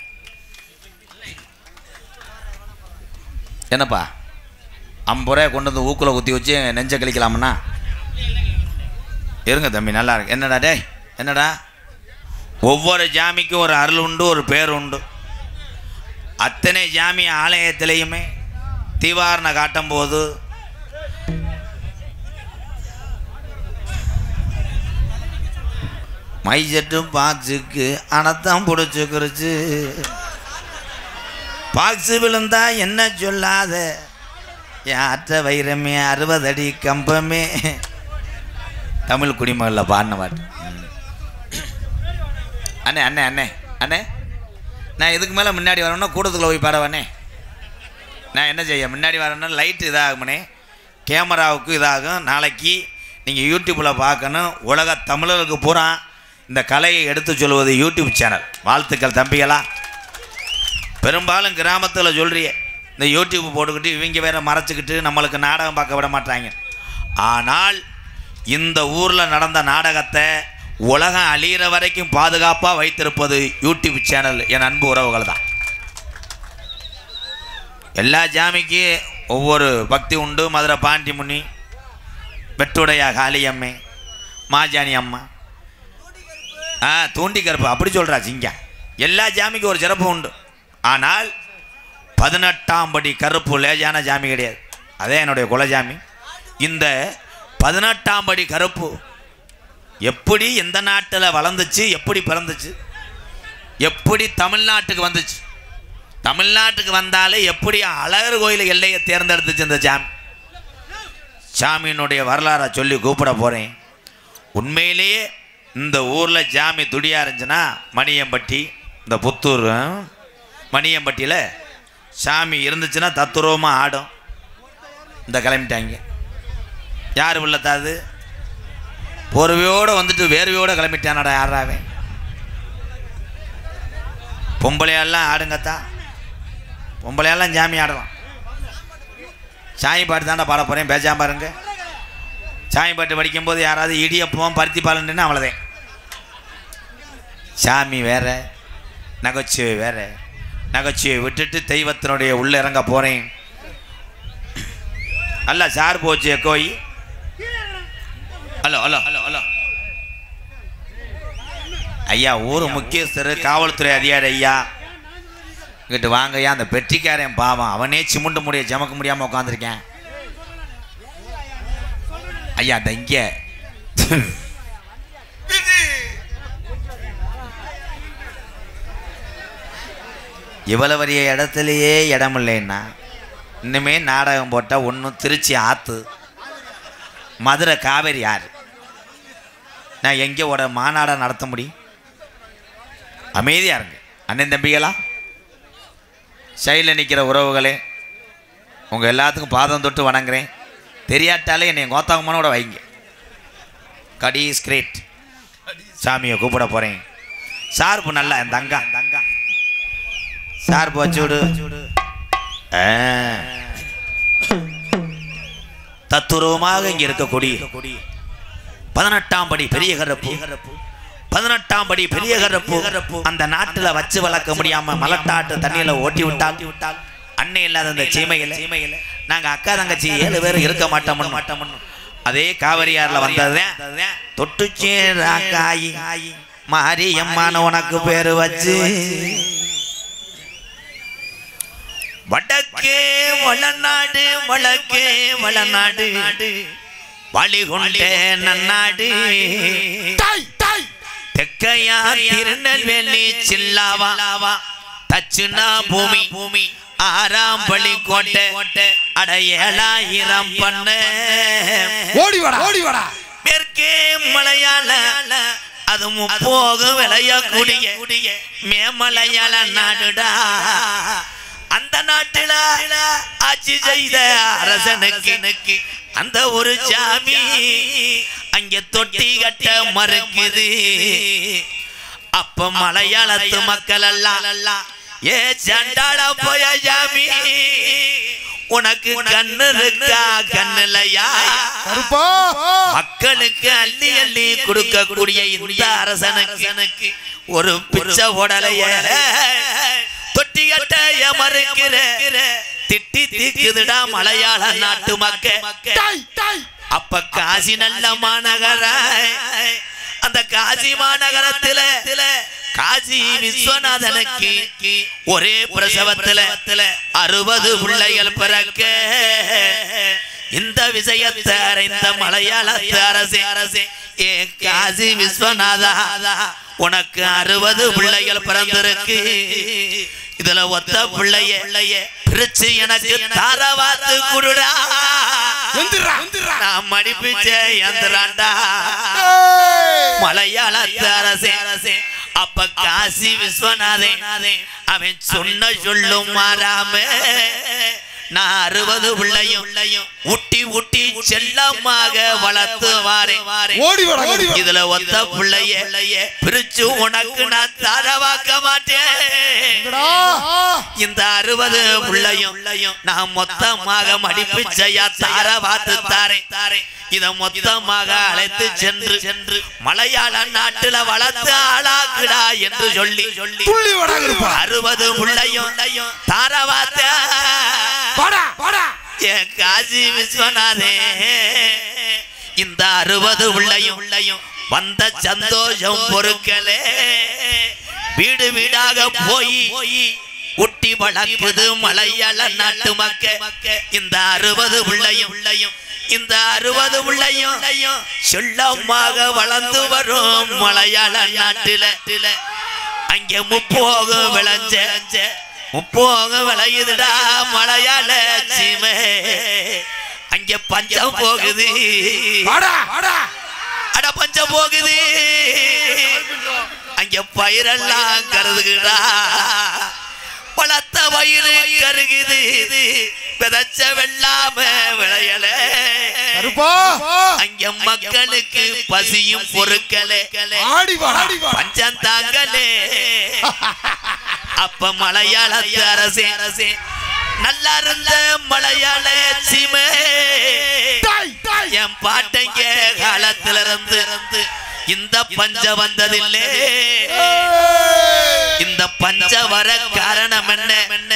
என்னப்பா 50 ரூபாய் கொண்டு வந்து ஊக்குல குத்தி வச்சு நெஞ்ச கழிக்கலாம்னா இருங்க தம்பி, நல்லா இருக்கு. என்னடா டே, என்னடா? ஒவ்வொரு ஜாமிக்கும் ஒரு அருள் உண்டு, ஒரு பேர் உண்டு. அத்தனை ஜாமி ஆலயத்திலையுமே தீவாரணை காட்டும் போது மைஜெட்டும் பாக்ஸுக்கு அனத்தான் பிடிச்சிக்கிருச்சு. பாக்ஸு விழுந்தா என்ன சொல்லாத என் அற்ற வைரமே 60 அடி கம்பமே. தமிழ் குடிமகளில் பாடின பாட்டு. அண்ணே அண்ணே அண்ணே அண்ணே, நான் இதுக்கு மேலே முன்னாடி வரணும்னா கூட்டத்துக்குள்ள போய் பாடவானே. நான் என்ன செய்ய, முன்னாடி வரணும்னா லைட்டு இதாகுமனே, கேமராவுக்கு இதாகும். நாளைக்கு நீங்கள் யூடியூப்பில் பார்க்கணும். உலக தமிழர்களுக்கு பூரா இந்த கலையை எடுத்து சொல்வது யூடியூப் சேனல். வாழ்த்துக்கள் தம்பிகளா. பெரும்பாலும் கிராமத்தில் சொல்கிறிய இந்த யூடியூப் போட்டுக்கிட்டு இவங்க வேற மறைச்சிக்கிட்டு நம்மளுக்கு நாடகம் பார்க்க விட மாட்டாங்க. ஆனால் இந்த ஊரில் நடந்த நாடகத்தை உலகம் அழிகிற வரைக்கும் பாதுகாப்பாக வைத்திருப்பது யூடியூப் சேனல் என் அன்பு உறவுகள் தான். எல்லா ஜாமிக்கு ஒவ்வொரு பக்தி உண்டு. மதுரை பாண்டி முனி, வெட்டுடையா காளியம்மை, மாஜானி அம்மா, தூண்டி கருப்பு அப்படி சொல்கிறா சிங்கம். எல்லா ஜாமிக்கும் ஒரு சிறப்பு உண்டு. ஆனால் 18ஆம் படி கருப்பு லேஜான ஜாமி கிடையாது. அதே என்னுடைய குலஜாமி. இந்த 18ஆம் படி கருப்பு எப்படி எந்த நாட்டில் வளர்ந்துச்சு, எப்படி பிறந்துச்சு, எப்படி தமிழ்நாட்டுக்கு வந்துச்சு, தமிழ்நாட்டுக்கு வந்தாலே எப்படி அழகர் கோயில் எல்லையை தேர்ந்தெடுத்துச்சு இந்த ஜாமி. சாமியினுடைய வரலாறை சொல்லி கூப்பிட போகிறேன். உண்மையிலேயே இந்த ஊரில் ஜாமி துடியாக இருந்துச்சுன்னா மணியம்பட்டி, இந்த புத்தூர் மணியம்பட்டியில் சாமி இருந்துச்சுன்னா தத்துரூபமாக ஆடும். இந்த கிளம்பிட்டாங்க. யார் உள்ளத்தாது போர்வையோடு வந்துட்டு வேர்வையோடு கிளம்பிட்டானடா யாராவே. பொம்பளையெல்லாம் ஆடுங்கத்தா, பொம்பளையெல்லாம் ஜாமி ஆடலாம். சாமி பாட்டு தாண்டா பாட போகிறேன், பேசாம பாருங்க. சாமி பாட்டு படிக்கும்போது யாராவது இடியப்பம் பருத்தி பாலன்னு அவ்வளோதேன். சாமி வேற, நகைச்சுவை வேற. நகைச்சுவை விட்டுட்டு தெய்வத்தினுடைய உள்ள இறங்க போகிறேன். அல்ல சார் போச்சு கோய். ஹலோ ஹலோ ஹலோ ஹலோ ஐயா, ஊர் முக்கியஸ்தர், காவல்துறை அதிகாரி ஐயா இங்கிட்டு வாங்கய்யா. அந்த பெட்டிக்காரன் பாவம், அவனே சிமுண்டு முடிய ஜமக்க முடியாமல் உட்காந்துருக்கேன் ஐயா. அந்த இங்கே இவ்வளவு பெரிய இடத்துலையே இடம் இல்லைன்னா இன்னுமே நாடகம் போட்டால் ஒன்றும் திருச்சி ஆற்று, மதுரை காவேரி யார், நான் எங்கேயோட மாநாடை நடத்த முடியும்? அமைதியாக இருங்க அண்ணன் தம்பிகளா, சைடில் நிற்கிற உறவுகளே, உங்கள் எல்லாத்துக்கும் பாதம் தொட்டு வணங்குறேன். தெரியாட்டாலே என்னை கோத்தாங்கம்மனோட வைங்க. கடிஸ் கிரேட். சாமியை கூப்பிட போகிறேன். சார்பு நல்லா என் தங்கா தங்கா சார்பு வச்சுடு. தத்துரூபமாக இங்கே இருக்கக்கூடிய 18ஆம் படி பெரிய கரப்பு, 18ஆம் படி பெரிய கரப்பு அந்த நாட்டில் வச்சு வளர்க்க முடியாம மலட்டாட்டு தண்ணியில ஓட்டி விட்டால் அன்னை இல்லாத அந்த சீமையில நாங்க அக்கா தங்கச்சி 7 பேர் இருக்க மாட்டோம். அதே காவிரியாரில் வந்தது தொட்டுச்சேராக்காயி மாரியம்மான உனக்கு பேரு வச்சு வடக்கே வளநாடு வழக்கே வளநாடு வழிகொண்டே நன்னாடு தெக்கையா திருநெல்வேலி சில்லாவா தச்சுனா பூமி பூமி 6ஆம் பள்ளி கோட்டை அட 7000 பண்ண ஓடிவாடா மேற்கே மலையாள அது முப்போக விளையக்கூடிய மேமலையாள நாடுடா. அந்த நாட்டில ஆட்சி செய்த அரசனுக்கு அந்த ஒரு சாமி அங்கே தொட்டி கட்ட மறுக்குது. அப்ப மலையாளத்து மக்கள் எல்லாம் ஏ சண்டாளா போய சாமி உனக்கு கண்ணு இருக்கா கண்ணுலையா? மக்களுக்கு அள்ளி அள்ளி கொடுக்கக்கூடிய இந்த அரசனுக்கு ஒரு பிச்சை உடலைய தொட்டி கட்ட மறுக்கிற திட்டி தீக்குதுடா மலையாள நாட்டு மக்கள். அப்ப காசி நல்ல மாநகர, அந்த காசி மாநகரத்துல காசி விஸ்வநாதனுக்கு ஒரே பிரசவத்துல 60 பிள்ளைகள் பிறக்க இந்த விஷயத்தை அறிந்த மலையாளத்து அரசே ஏ காசி விஸ்வநாதா உனக்கு 60 பிள்ளைகள் பிறந்திருக்கு. இதுல ஒத்த பிள்ளைய பிரிச்சு எனக்கு தாரவாத்து குடுடா. நான் மடிப்பிச்சே எந்திராண்டா மலையாளத்து அரசே. அப்ப காசி விஸ்வநாதன் அவன் சொன்ன சொல்லும் மாறாம நான் 60 பிள்ளையும் ஊட்டி செல்லமாக வளர்த்து வாரேன். இதுல ஒத்த பிள்ளைய பிரிச்சு உனக்கு நான் தரவாக்க மாட்டேன். இந்த 60 உள்ளையும் நான் மொத்தமாக மடிப்பிச்சையா தார பார்த்து தாரேன். இத மொத்தமாக அழைத்து சென்று மலையாள நாட்டுல வளர்த்து ஆளாக்குடா என்று சொல்லி 60 உள்ளையும் தார பார்த்த என் காசி விஸ்வநாதே. இந்த 60 உள்ளையும் வந்த சந்தோஷம் பொறுக்கலே வீடு வீடாக போய் ஒட்டி வளர்க்குது மலையாள நாட்டு மக்க. இந்த 60 உள்ளையும் இந்த 60 உள்ளையும் செல்லமாக வளர்ந்து வரும் மலையாள நாட்டுல. அங்கே முப்போக விளைஞ்ச முப்போக விளையுதுடா மலையாள சீமை. அங்கே பஞ்சம் போகுது அட பஞ்சம் போகுது. அங்க பயிரெல்லாம் கருதுகிறா பழத்த வயிறு கருகுது. விதைச்ச வெள்ளாம விளையல அங்க மக்களுக்கு பசியும் பொறுக்கலே பஞ்சம் தாங்கலே. அப்ப மலையாள அரசே நல்லா இருந்த மலையாள சீமை என் பாட்டங்க காலத்துல இருந்து இந்த பஞ்ச வந்ததில்லை. இந்த பஞ்ச வர காரணம் என்ன?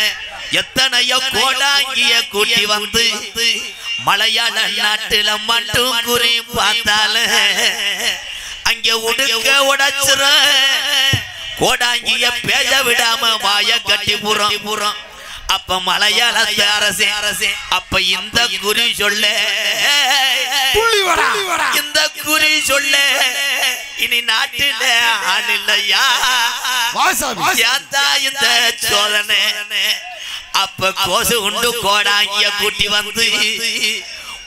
எத்தனையோ கோடாங்கிய கூட்டி வந்து மலையாள நாட்டுல மட்டும் குறி பார்த்தால அங்க உடுக்க உடைச்சுற கோடாங்கிய பேச விடாம வாய கட்டி புறம். அப்ப மலையாள அரசே அப்ப இந்த குறி சொல்ல இந்த குறி சொல்ல இனி நாட்டில ஆள் இல்லையா இந்த சோதனை. அப்ப கோசு உண்டு கோடாங்கிய கூட்டி வந்து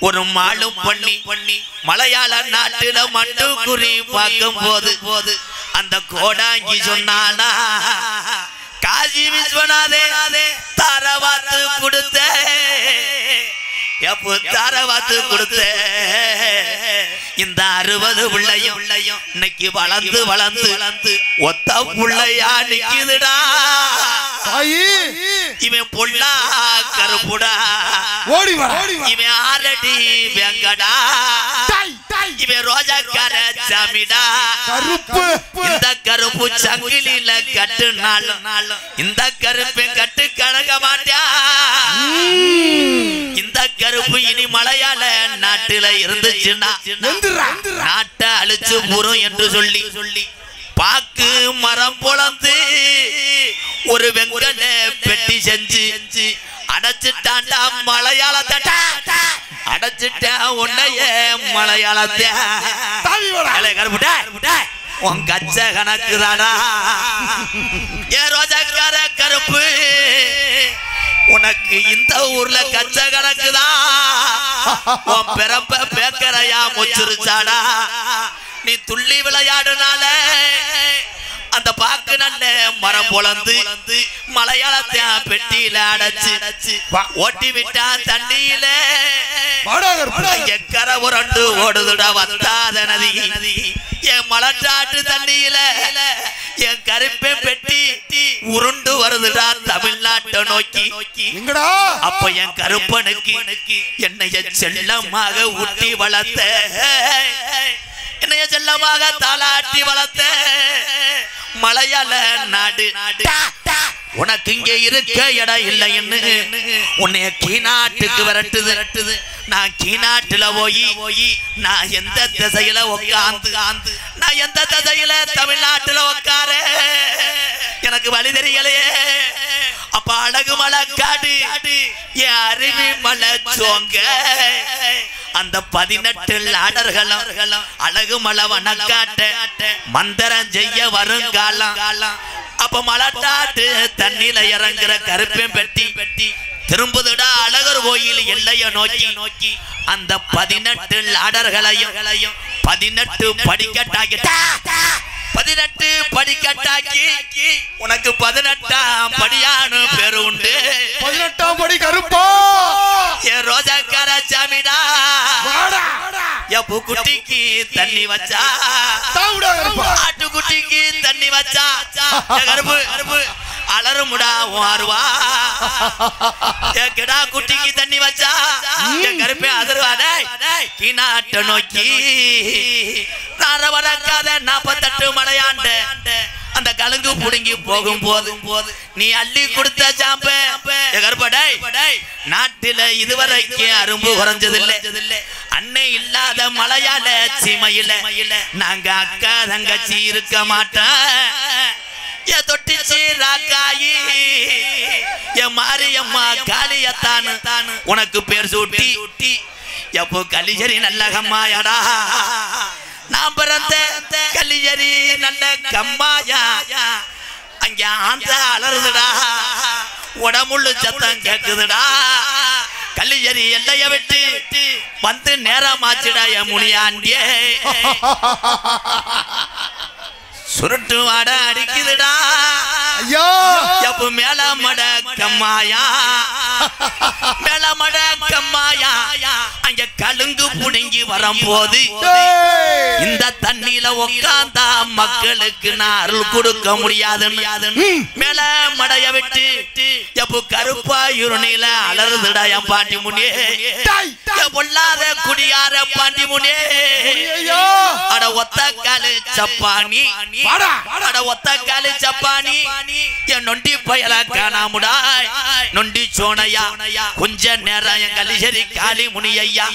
ஒரு மாலும் பண்ணி மலையாள நாட்டில மட்டும் குறி பார்க்கும் போது அந்த கோடாங்கி சொன்னானா காசி விஸ்வநாதே தாரவாத்து கொடுத்த தாரவாத்து கொடுத்த. இந்த 60 உள்ளையும் இன்னைக்கு வளர்ந்து ஒத்த புள்ளையா நிக்குதுடா. இவன் பொல்லா கருப்புடா இவன் ஆரடி வெங்கடா இவன் ரோஜாக்கார சாமிடா. இந்த கருப்பு சங்கிலில கட்டுனாலும் இந்த கருப்பை கட்டு கணக்க மாட்டா. இந்த கருப்பு இனி மலையாள நாட்டுல இருந்துச்சுன்னா நாட்டை அழிச்சு போறோம் என்று சொல்லி பாக்கு மரம் பொழந்து ஒரு வெங்கல பெட்டி செஞ்சு அடைச்சிட்டாண்டா மலையாளத்தை. அடைச்சிட்டா உன்னைய மலையாளத்தை உன் கச்ச கணக்குதாடா. ஏ ரோஜாக்கார கருப்பு உனக்கு இந்த ஊர்ல கச்ச கணக்குதான். உன் பிறப்ப பேக்கரையா முச்சிருச்சாடா. நீ துள்ளி விளையாடுனால அந்த பாக்கு நல்ல மரம் பொழந்து மலையாளத்தை பெட்டியில அடைச்சு ஓட்டி விட்டா தண்ணியில கரை உரண்டு ஓடுதுடா வத்தாத நதி. என் மலட்டாட்டு தண்ணியில என் கருப்பை பெட்டி உருண்டு வருதுடா தமிழ்நாட்டை நோக்கி. அப்ப என் கருப்பனுக்கு என்னைய செல்லமாக ஊட்டி வளர்த்த என்னைய செல்லமாக தாளாட்டி வளர்த்த மலையாள நாடு. உனக்கு இங்கே இருக்க இடம் இல்லைன்னு உன்னைய கீநாட்டுக்கு விரட்டுது. நான் கீநாட்டுல போய் நான் எந்த திசையில உட்காந்து நான் எந்த திசையில தமிழ்நாட்டுல உட்கார எனக்கு வழி தெரியலையே. அப்ப அழகு மலை காடு என் அருவி மலை சோங்க அந்த 18 லாடர்களும் அழகு மலை வனக்காட்ட மந்திரம் செய்ய வருங்காலம். அப்ப மலட்டாட்டு தண்ணில இறங்குற கருப்பேன் பெட்டி திரும்புதுடா அழகர் கோயில் எல்லைய நோக்கி. அந்த 18 லாடர்களையும் 18 படிக்கட்டாக்கி 18 படிக்கட்டாக்கி உனக்கு 18ஆம் படியானு பேரு உண்டு. 18ஆம் படி கருப்பா ஏ ரோஜாக்கார சாமிடா. என் பூக்குட்டிக்கு தண்ணி வச்சா ஆட்டுக்குட்டிக்கு தண்ணி வச்சா கருப்பு அலறுமுடா வாருவா கிடா குட்டிக்கு தண்ணி வச்சா கருப்பே அதிர்வாடே கிணாட்ட நோக்கி நார வளர்க்காத 48 மடையாண்ட அந்த கலங்கு புடுங்கி போகும் போது நீ அள்ளி கொடுத்த சாம்ப கருப்படை நாட்டில இதுவரைக்கும் அரும்பு குறைஞ்சதில்லை அன்னை இல்லாத மலையாள சீமையில நாங்க அக்கா தங்கச்சி இருக்க மாட்டோம் தொட்டிச்சி ராக்காயி என் மாரியம்மா காளியத்தானு உனக்கு பேர் சூட்டி எப்போ கலிஜரி நல்ல கம்மாயாடா நான் பிறந்த கலிஜரி நல்ல கம்மாயா அங்க ஆந்த அலறுதுடா உடம்புள்ளு சத்தம் கேக்குதுடா கலிஜரி எல்லைய விட்டு வந்து நேரமாச்சுடா என் முனியாண்டியே சுருட்டு வாட அடிக்குதுடா எப்ப மேல மட கம்மாயா அங்க கலுங்கு புடுங்கி வரும்போது இந்த தண்ணியில உட்கார்ந்தா மக்களுக்கு நான் அருள் கொடுக்க முடியாதுன்னு மேல மடைய விட்டு எப்ப கருப்பா இருணில அலறுதுடா என் பாண்டி முனியே பொல்லாத குடியார பாண்டி முனியே அட ஒத்த காலு சப்பானி அட ஒத்த காலு சப்பானி என் நொண்டி பயல காணாமுடா நொண்டி சோனையா கொஞ்ச நேரம் என் கலிசரி காளி முனியா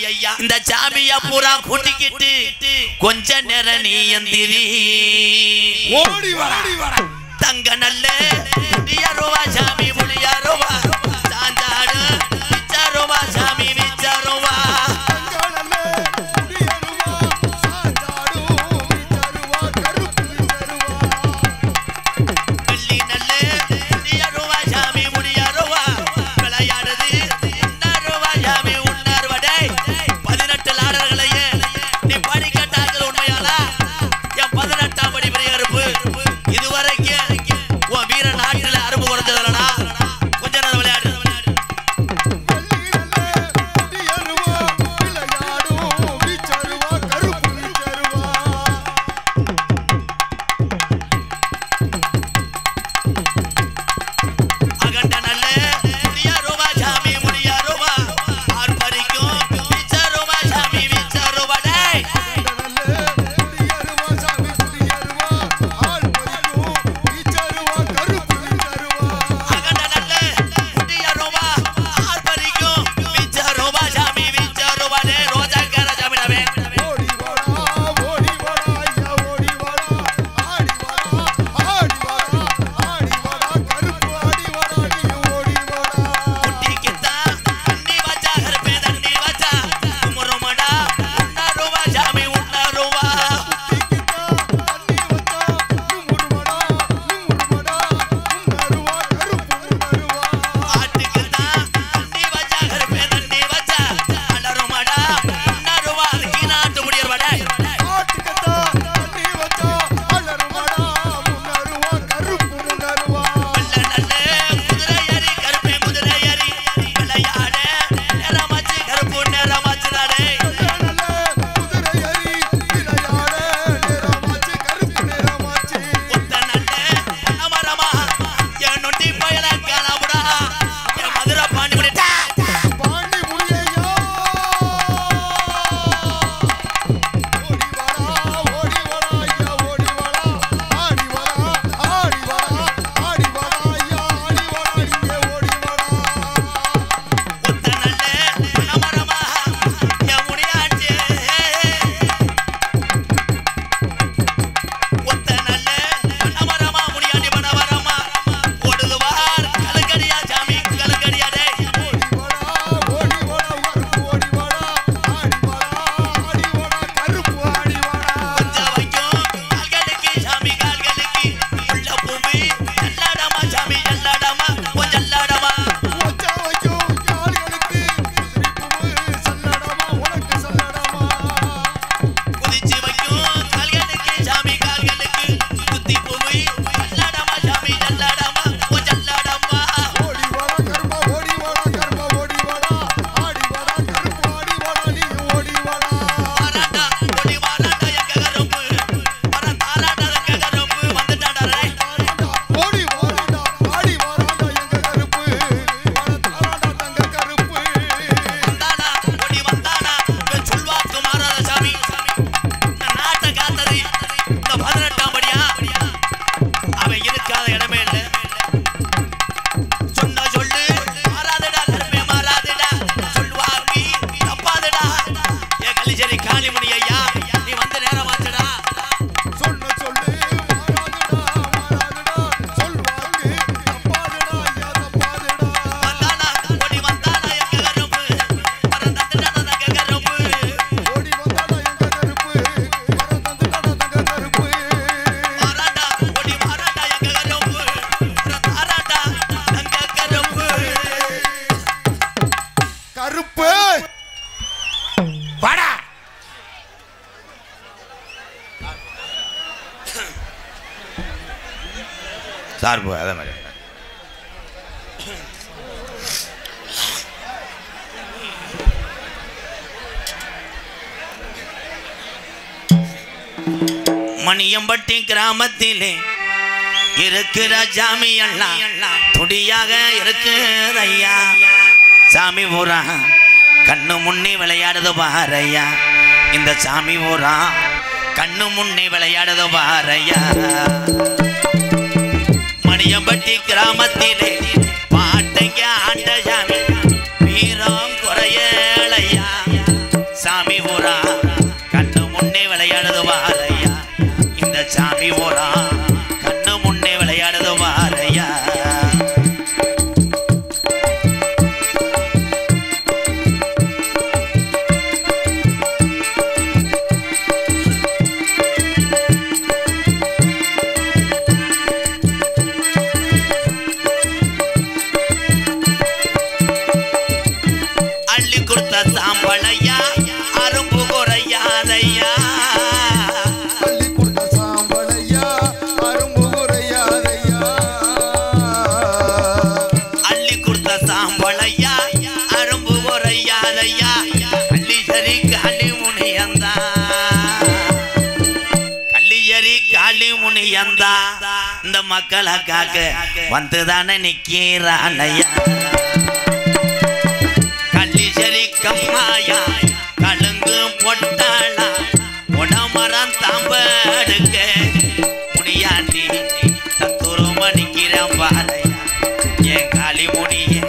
இந்த சாமியா பூரா கூட்டிக்கிட்டு கொஞ்ச நேரம் நீ எந்திரி தங்க நல்ல ரூபா சாமி புளியாருவா சாந்தாடு விச்சாருவா சாமி விச்சாருவா இதுவரைக்கும் வீர நாட்டில் அரும்பு குறைஞ்சதுலனா சார்பு அதே மாதிரி மணியம்பட்டி கிராமத்திலே இருக்கிற சாமி எல்லாம் துடியாக இருக்குதையா. சாமி பூரா கண்ணு முன்னே விளையாடுது பாரையா. இந்த சாமி பூரா கண்ணு முன்னே விளையாடுது பாரையா. மணியம்பட்டி கிராமத்திலே பாட்டைங்க ஆண்ட சாமி வீரம் குறையலையா. சாமி பூரா கண்ணு முன்னே விளையாடுது பாரையா. இந்த சாமி பூரா கண்ணு முன்னே விளையாடுது பாரையா. அள்ளி கொடுத்த சாம்பளையா அரும்பு குறையாதையா. அள்ளி கொடுத்த சாம்பளையா அரும்பு குறையாதையா. அள்ளி கொடுத்த சாம்பளையா அரும்பு குறையாதையா. அள்ளி சரி காளி முனியந்தா. கள்ளி சரி காளி முனியந்தா. இந்த மக்களை காக்க வந்துதானே நிக்கிறானையா. கள்ளிசரி கம்மாயா கழுங்கு பொட்டாளா உடமரம் தாம்படுக்க முடியாண்டி தத்துரும நிற்கிறேன் பாறையா. என் காளி முடிய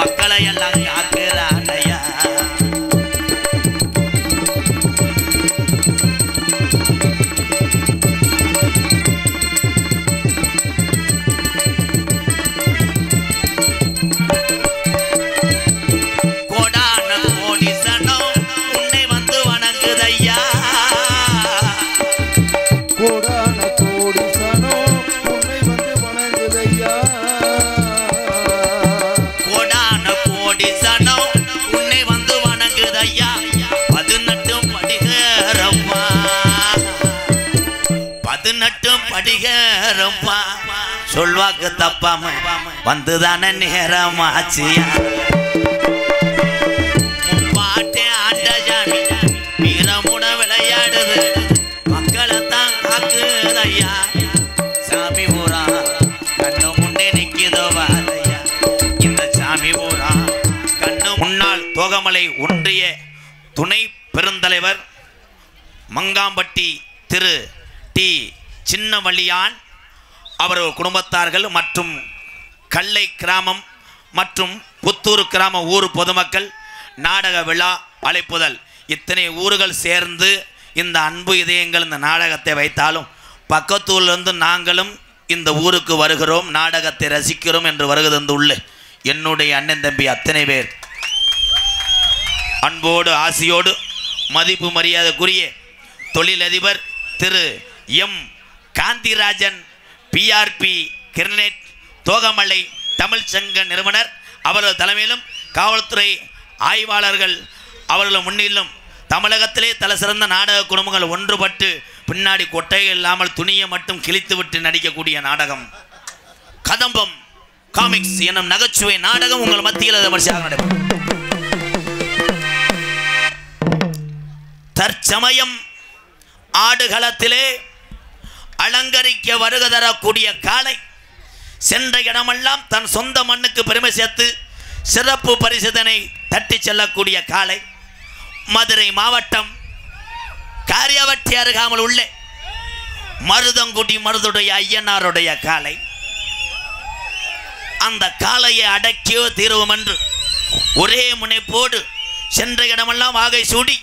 மக்களை எல்லாம் காக்குறானையா. படிகரப்பா சொல்வாக்கு தப்பாம வந்துதானே நேரமாச்சியா. முப்பாட்டே ஆண்ட சாமி வீரமுட விளையாடுது மக்களை தான் காக்குதையா. சாமி பூரா கண்ணு முன்னே நிற்கிதோ வாதையா. இந்த சாமி பூரா கண்ணு முன்னாள் தோகமலை ஒன்றிய துணை பெருந்தலைவர் மங்காம்பட்டி திரு டி சின்னவள்ளியான் அவர்கள் குடும்பத்தார்கள் மற்றும் கல்லை கிராமம் மற்றும் புத்தூர் கிராம ஊர் பொதுமக்கள் நாடக விழா அழைப்புதல் இத்தனை ஊர்கள் சேர்ந்து இந்த அன்பு இதயங்கள் இந்த நாடகத்தை வைத்தாலும் பக்கத்தூர்லேருந்து நாங்களும் இந்த ஊருக்கு வருகிறோம், நாடகத்தை ரசிக்கிறோம் என்று வருகிறது உள்ள என்னுடைய அண்ணன் தம்பி அத்தனை பேர் அன்போடு ஆசையோடு மதிப்பு மரியாதைக்குரிய தொழிலதிபர் திரு எம் காந்திராஜன் பிஆர்பி கிரினெட் தோகமலை தமிழ் சங்க நிறுவனர் அவர்கள் தலைமையிலும் காவல்துறை ஆய்வாளர்கள் அவர்கள் முன்னிலும் தமிழகத்திலே தலை சிறந்த நாடக குடும்பங்கள் ஒன்றுபட்டு பின்னாடி கொட்டை இல்லாமல் துணியை மட்டும் கிழித்துவிட்டு நடிக்கக்கூடிய நாடகம் கதம்பம் காமிக்ஸ் எனும் நகைச்சுவை நாடகம் உங்கள் மத்தியில் விமர்சையாக நடைபெறும். தற்சமயம் ஆடுகளத்திலே அலங்கரிக்க வருக தரக்கூடிய காளை சென்ற இடமெல்லாம் தன் சொந்த மண்ணுக்கு பெருமை சேர்த்து சிறப்பு பரிசுதனை தட்டி செல்லக்கூடிய காளை மதுரை மாவட்டம் காரியாவட்டி அருகாமல் உள்ள மருதங்குடி மருதுடைய ஐயனாருடைய காளை. அந்த காளையை அடக்கியோ தீர்வோம் என்று ஒரே முனைப்போடு சென்ற இடமெல்லாம் வாகை சூடி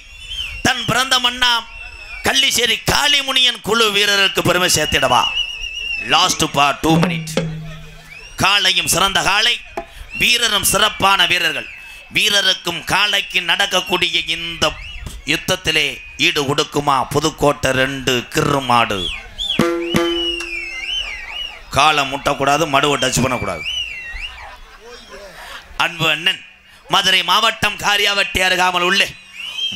தன் பிறந்த மண்ணாம் கள்ளிசேரி காளிமுனியன் குழு வீரருக்கு பெருமை சேர்த்திடவா. லாஸ்ட் பார் 2 மினிட். காளையும் சிறந்த காளை, வீரரும் சிறப்பான வீரர்கள். வீரருக்கும் காளைக்கு நடக்கக்கூடிய இந்த யுத்தத்திலே ஈடு கொடுக்குமா புதுக்கோட்டை 2 கிரு மாடு. காலை முட்டக்கூடாது, மடுவை டச் பண்ணக்கூடாது. அன்பு அண்ணன் மதுரை மாவட்டம் காரியாவட்டி அருகாமல் உள்ள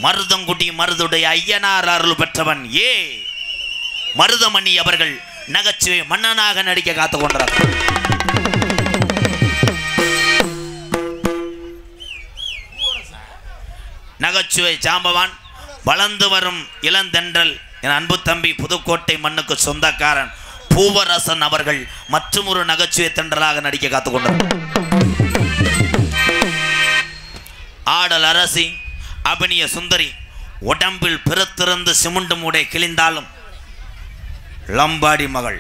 மருதங்குடி மருதுடைய ஐயனார் அருள் பெற்றவன் ஏ மருதமணி அவர்கள் நகைச்சுவை மன்னனாக நடிக்க காத்து கொண்டார். நகைச்சுவை ஜாம்பவான் வளர்ந்து வரும் இளந்தென்றல் என் அன்பு தம்பி புதுக்கோட்டை மண்ணுக்கு சொந்தக்காரன் பூவரசன் அவர்கள் மற்றும் ஒரு நகைச்சுவை தென்றலாக நடிக்க காத்துக்கொண்டார். ஆடல் அரசி அபினிய சுந்தரி உடம்பில் பெருத்திருந்து சிமுண்டு மூடை கிழிந்தாலும் லம்பாடி மகள்.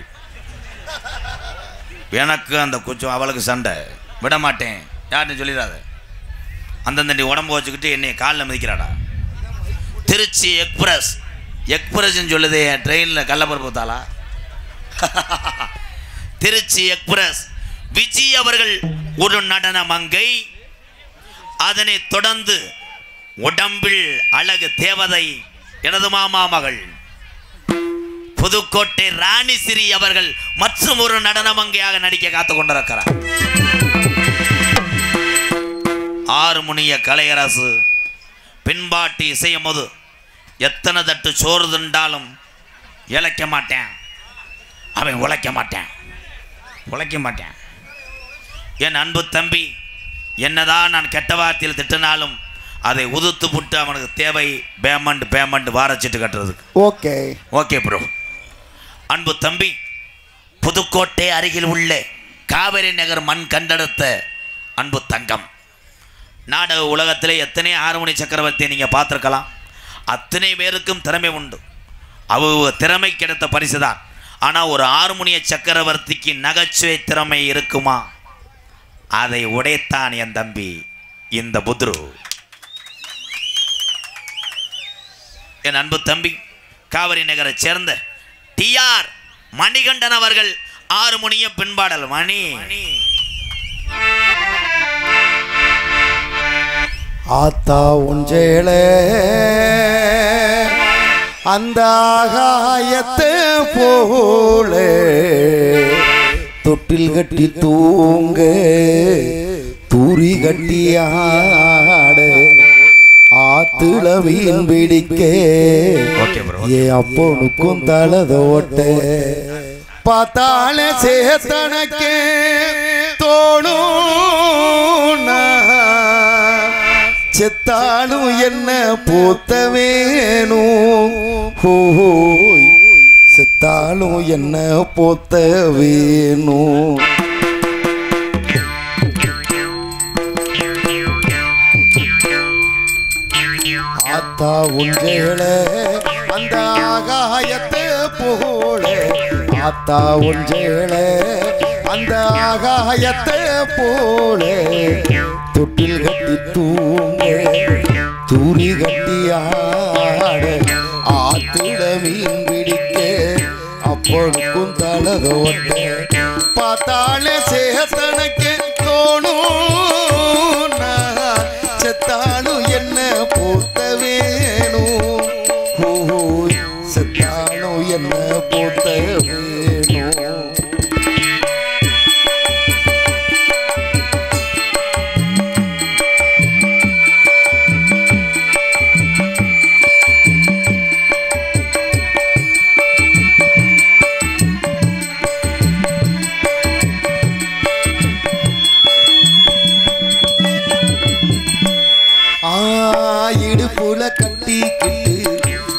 எனக்கு அந்த கொஞ்சம் அவளுக்கு சண்டை விட மாட்டேன் யாருன்னு சொல்லிடாத. அந்தந்தண்டி உடம்பு வச்சுக்கிட்டு என்னை காலில் மிதிக்கிறாடா. திருச்சி எக்ஸ்பிரஸ்ன்னு சொல்லுது. என் ட்ரெயினில் கள்ளப்பருப்பு தாளா. திருச்சி எக்ஸ்பிரஸ் விஜய் அவர்கள் ஒரு நடன மங்கை. அதனை தொடர்ந்து உடம்பில் அழகு தேவதை எனது மாமா மகள் புதுக்கோட்டை ராணி ஸ்ரீ அவர்கள் மற்றும் ஒரு நடன மங்கையாக நடிக்க காத்து கொண்டிருக்கிறார். ஆறுமுனிய கலையரசு பின்பாட்டி இசையும் போது எத்தனை தட்டு சோறு திண்டாலும் இழைக்க மாட்டேன், அவன் உழைக்க மாட்டேன். என் அன்பு தம்பி என்னதான் நான் கெட்ட வார்த்தையில் திட்டினாலும் அதை உதுத்து புட்டு அவனுக்கு தேவை பேமெண்ட் வாரச்சிட்டு கட்டுறதுக்கு. Okay bro. அன்பு தம்பி புதுக்கோட்டை அருகில் உள்ள காவிரி நகர் மண் கண்டெடுத்த அன்பு தங்கம். நாடக உலகத்திலே எத்தனை ஆறுமுனி சக்கரவர்த்தியை நீங்கள் பார்த்துருக்கலாம். அத்தனை பேருக்கும் திறமை உண்டு. அவங்க திறமை கிடைத்த பரிசுதான். ஆனால் ஒரு ஆறுமுனிய சக்கரவர்த்திக்கு நகைச்சுவை திறமை இருக்குமா? அதை உடைத்தான் என் தம்பி இந்த புத்ரு. என் அன்பு தம்பி காவிரி நகரை சேர்ந்த டிஆர் மணிகண்டன் அவர்கள் ஆறுமுனிய பின்பாடல். மணி ஆத்தா உஞ்சேள அந்த ஆகாயத்தை போல தொட்டில் கட்டி தூங்க தூரி கட்டி ஆட ஆத்துல மீன் பிடிக்க ஏ அப்பனுக்கும் தலதோட்ட பார்த்தால சேத்தனக்கே தோணும் செத்தாலும் என்ன போத்த வேணும், செத்தாலும் என்ன போத்த வேணும். ஆத்தா உஞ்சேள அந்த ஆகாயத்தை போல, ஆத்தா உஞ்சேள அந்த ஆகாயத்தை போல தொட்டில் கட்டி தூங்க தூரி கட்டி ஆட ஆத்துல மீன் பிடிக்க அப்பனுக்கும் தலதோட்ட பார்த்தால சேத்தனக்கு தோணும் செத்தாலும் என்ன போத்த வேணும், செத்தாலும் என்ன போத்த வேணும். இடுப்புல கட்டிக்கிட்டு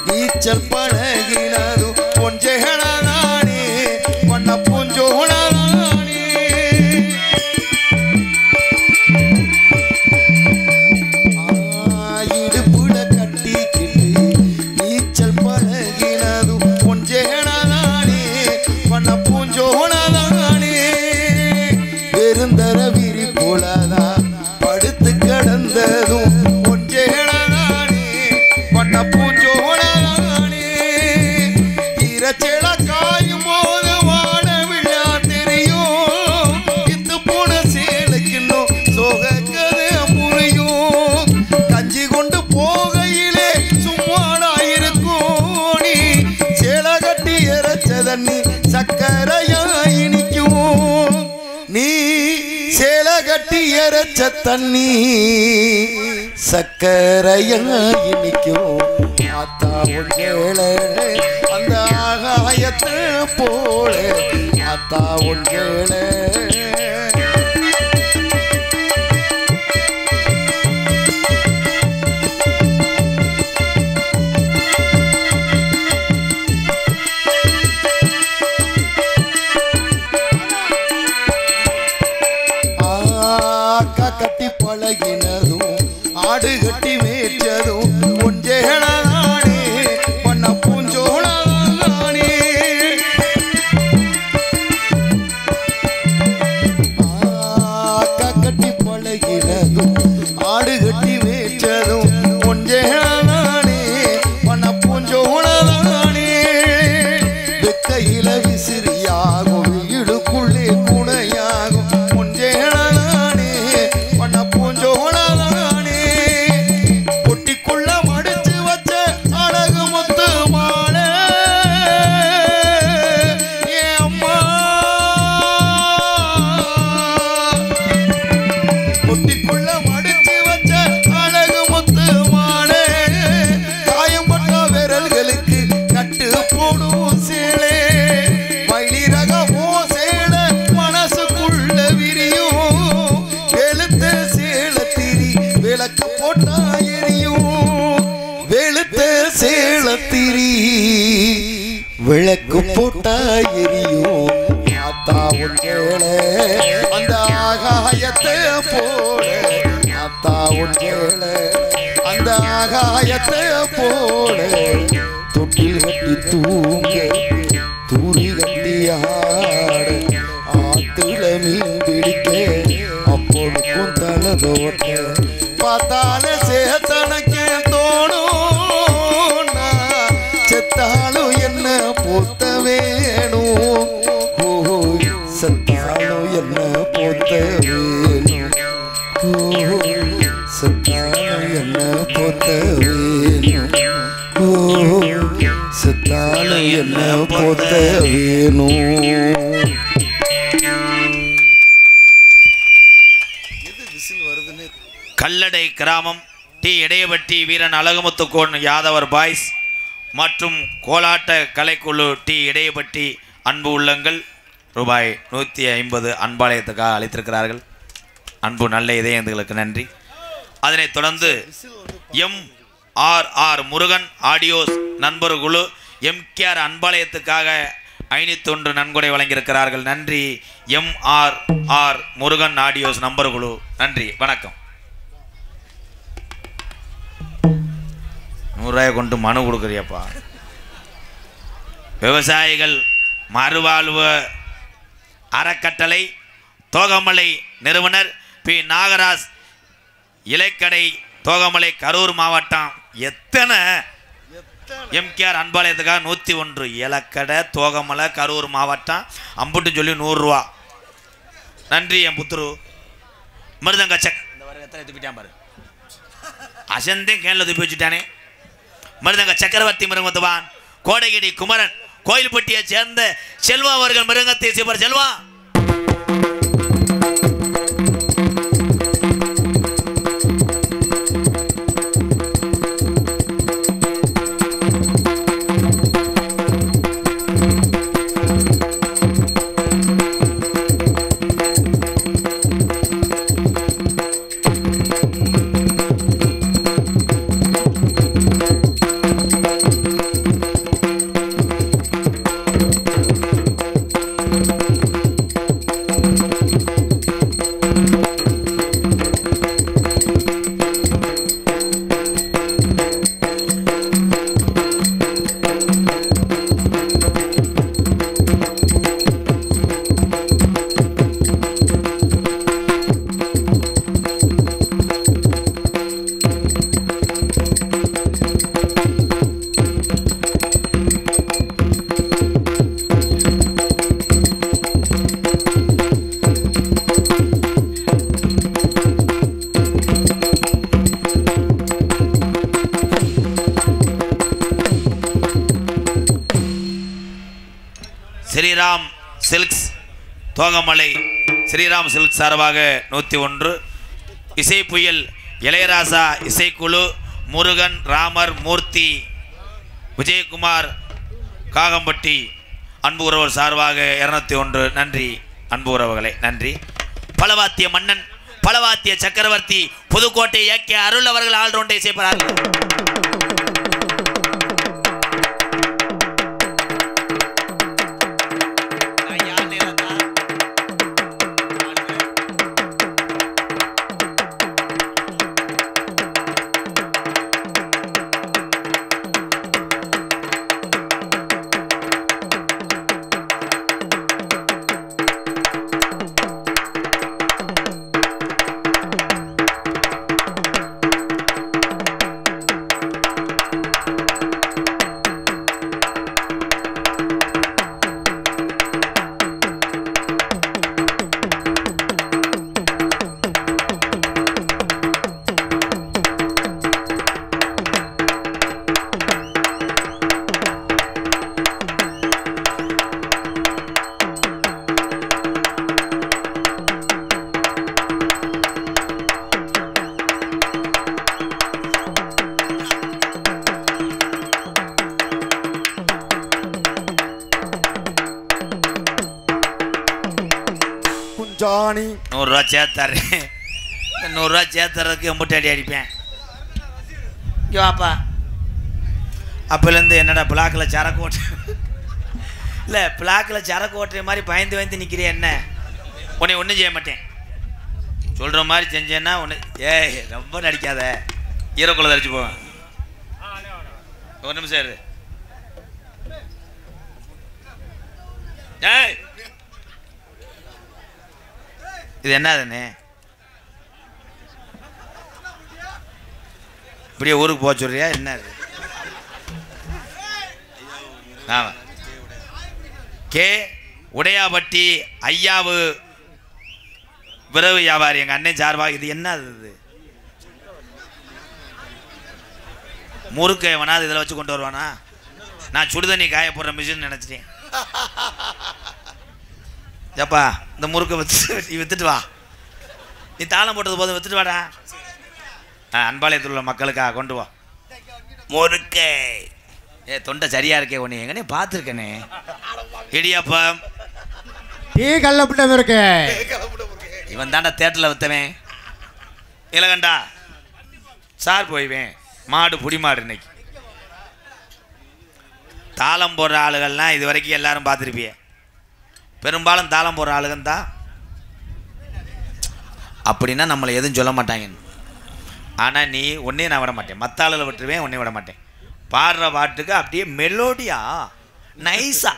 நீச்சல் பழகினதும் கொஞ்சேகளானே பண்ண பூஞ்சோளானே. இடுப்புல கட்டிக்கிட்டு நீச்சல் பழகினதும் கொஞ்சேகளானே பண்ண பூஞ்சோளானே. பெருந்தர விரி போலதான் படுத்து கிடந்ததும் சக்கரையாயினிக்கும் நீ சேல கட்டி எரச்ச தண்ணி சக்கரையாயினிக்கும். ஆத்தா உஞ்சேள அந்த ஆகா ஆகாயத்தை போல ஆத்தா ஒன்றேளே கட்டி பழகினதும் ஆடு கட்டி மேய்ச்சதும் ஒன்றேளானே பண்ண பூஞ்சோளானே கட்டி பழகினதும் ஆடு கட்டி மேய்ச்சதும் ஒன்றேளானே பண்ண பூஞ்சோளானே வெக்கையில விசிறியாகும் வீடுக்குள்ளே குணையாகும் பொட்டிக்குள்ள மடிச்சு வச்ச அழகு முத்து மாலை ஏன் அம்மா பொட்டிக்குள்ள மடிச்சு வச்ச அழகு முத்து மாலை காயம்பட்ட விரல்களுக்கு கட்டு போடும் சேலை மயிலிறகமோ சேலை மனசுக்குள்ள விரியும் வெளுத்த சேலத்திரி விளக்கு போட்டா எரியும் வெளுத்த சேலத்திரி விளக்கு போட்டா எரியும் ஆத்தா ஒன்றேளே அந்த ஆகாயத்தை போல ஆத்தா ஒன்றேளே அந்த ஆகாயத்தை போல தொட்டில் கட்டி தூங்க தூரி கட்டி ஆட ஆத்துல மீன் பிடிக்க அப்பொழுக்கும் தலதோட்ட பார்த்தால சேத்தனக்கே தோணும் செத்தாலும் என்ன போத்த வேணும் செத்தாலும் என்ன போத்த வேணும் செத்தாலும் என்ன போத்த வேணும் செத்தாலும் என்ன போத்த வேணும். கல்லடை கிராமம் டி இடையபட்டி வீரன் அழகுமுத்துக்கோன் யாதவர் பாய்ஸ் மற்றும் கோலாட்ட கலைக்குழு டி இடையபட்டி அன்பு உள்ளங்கள் ரூபாய் 150 அன்பாலயத்துக்காக அளித்திருக்கிறார்கள். அன்பு நல்ல இதயங்களுக்கு நன்றி. அதனைத் தொடர்ந்து MRR முருகன் ஆடியோஸ் நண்பர் குழு MKR அன்பாலயத்துக்காக 501 நன்கொடை வழங்கியிருக்கிறார்கள். நன்றி MRR முருகன் ஆடியோஸ் நம்பர் குழு. நன்றி, வணக்கம். 100 ரூபாயை கொண்டு மனு கொடுக்குறியப்பா. விவசாயிகள் மறுவாழ்வு அறக்கட்டளை தோகமலை நிறுவனர் பி நாகராஜ் இலைக்கடை தோகமலை கரூர் மாவட்டம். எத்தனை MKR அன்பாலயத்துக்காக 101 இலக்கடை தோகமலை கரூர் மாவட்டம் அம்புட்டு சொல்லி 100 ரூபா. நன்றி என் புத்துரு. மிருதங்க செக் இந்த வர எத்தனை தூக்கிட்டான் பாரு. அசந்தே கேனில் தூப்பி வச்சுட்டானே. மிருதங்க சக்கரவர்த்தி மிருகத்துவான் கோடைகிடி குமரன் கோயில்பட்டியை சேர்ந்த செல்வா அவர்கள் மிருகத்தை சிவர் செல்வா. ஸ்ரீராம் சில்க்ஸ் தோகமலை ஸ்ரீராம் சில்க்ஸ் சார்பாக 101. இசை புயல் இளையராசா இசைக்குழு முருகன் ராமர் மூர்த்தி விஜயகுமார் காகம்பட்டி அன்பு உறவர் சார்பாக 201 நன்றி. அன்பு உறவுகளை நன்றி. பலவாத்திய மன்னன், பலவாத்திய சக்கரவர்த்தி, புதுக்கோட்டை ஏகே அருள் அவர்கள் ஆல்ரவுண்டை செய்கிறார்கள். ஜானி 100 ரூபா சேர்த்தாரு. 100 ரூபா சேர்த்துறதுக்கு எம்பிட்டு அடி அடிப்பேன். இங்கே வாப்பா. அப்போலேருந்து என்னடா பிளாக்கில் சரக்கு ஓட்டு இல்லை பிளாக்கில் சரக்கு ஓட்டுற மாதிரி பயந்து பயந்து நிற்கிறேன். என்ன உன்னை ஒன்றும் செய்ய மாட்டேன். சொல்கிற மாதிரி செஞ்சேன்னா ஒன்று ஏய் ரொம்ப நடிக்காத, ஈரக்குள்ள தரிச்சு போவேன். ஒரு நிமிஷம் இரு. ஏய் இது என்னதுண்ணே? இப்படியே ஊருக்கு போக சொல்றியா என்ன? ஆமாம் கே உடையாபட்டி ஐயாவு விரவு வியாபாரி எங்கள் அண்ணன் சார்பாக. இது என்ன இது? முறுக்கை வேணா இதில் வச்சு கொண்டு வருவானா? நான் சுடுதண்ணி காய போடுற மிஷின் நினச்சிட்டேன். ஏப்பா இந்த முறுக்கை வித்துட்டு வா. நீ தாளம் போட்டது போதும் வித்துட்டு வாடா. அன்பாளையத்தில் உள்ள மக்களுக்காக கொண்டு வா முறுக்கை. தொண்டை சரியா இருக்கே உன்னை எங்கனே பார்த்துருக்கேனே. இடியாப்பம் டீ கல்லப்பட்டம் இருக்கு. இவன் தாண்டா தேட்டரில் வித்தவன். இலகண்டா சார் போய்வேன். மாடு புடி மாடு. இன்னைக்கு தாளம் போடுற ஆளுகள்லாம் இது வரைக்கும் எல்லாரும் பார்த்துருப்பிய. பெரும்பாலும் தாளம் போடுற ஆளுகன் தான். அப்படின்னா நம்மளை எதுவும் சொல்ல மாட்டாங்க. ஆனால் நீ ஒன்றே நான் விட மாட்டேன். மற்ற ஆளுகளை விட்டுருவேன், ஒன்றே விட மாட்டேன். பாடுற பாட்டுக்கு அப்படியே மெலோடியா நைஸா.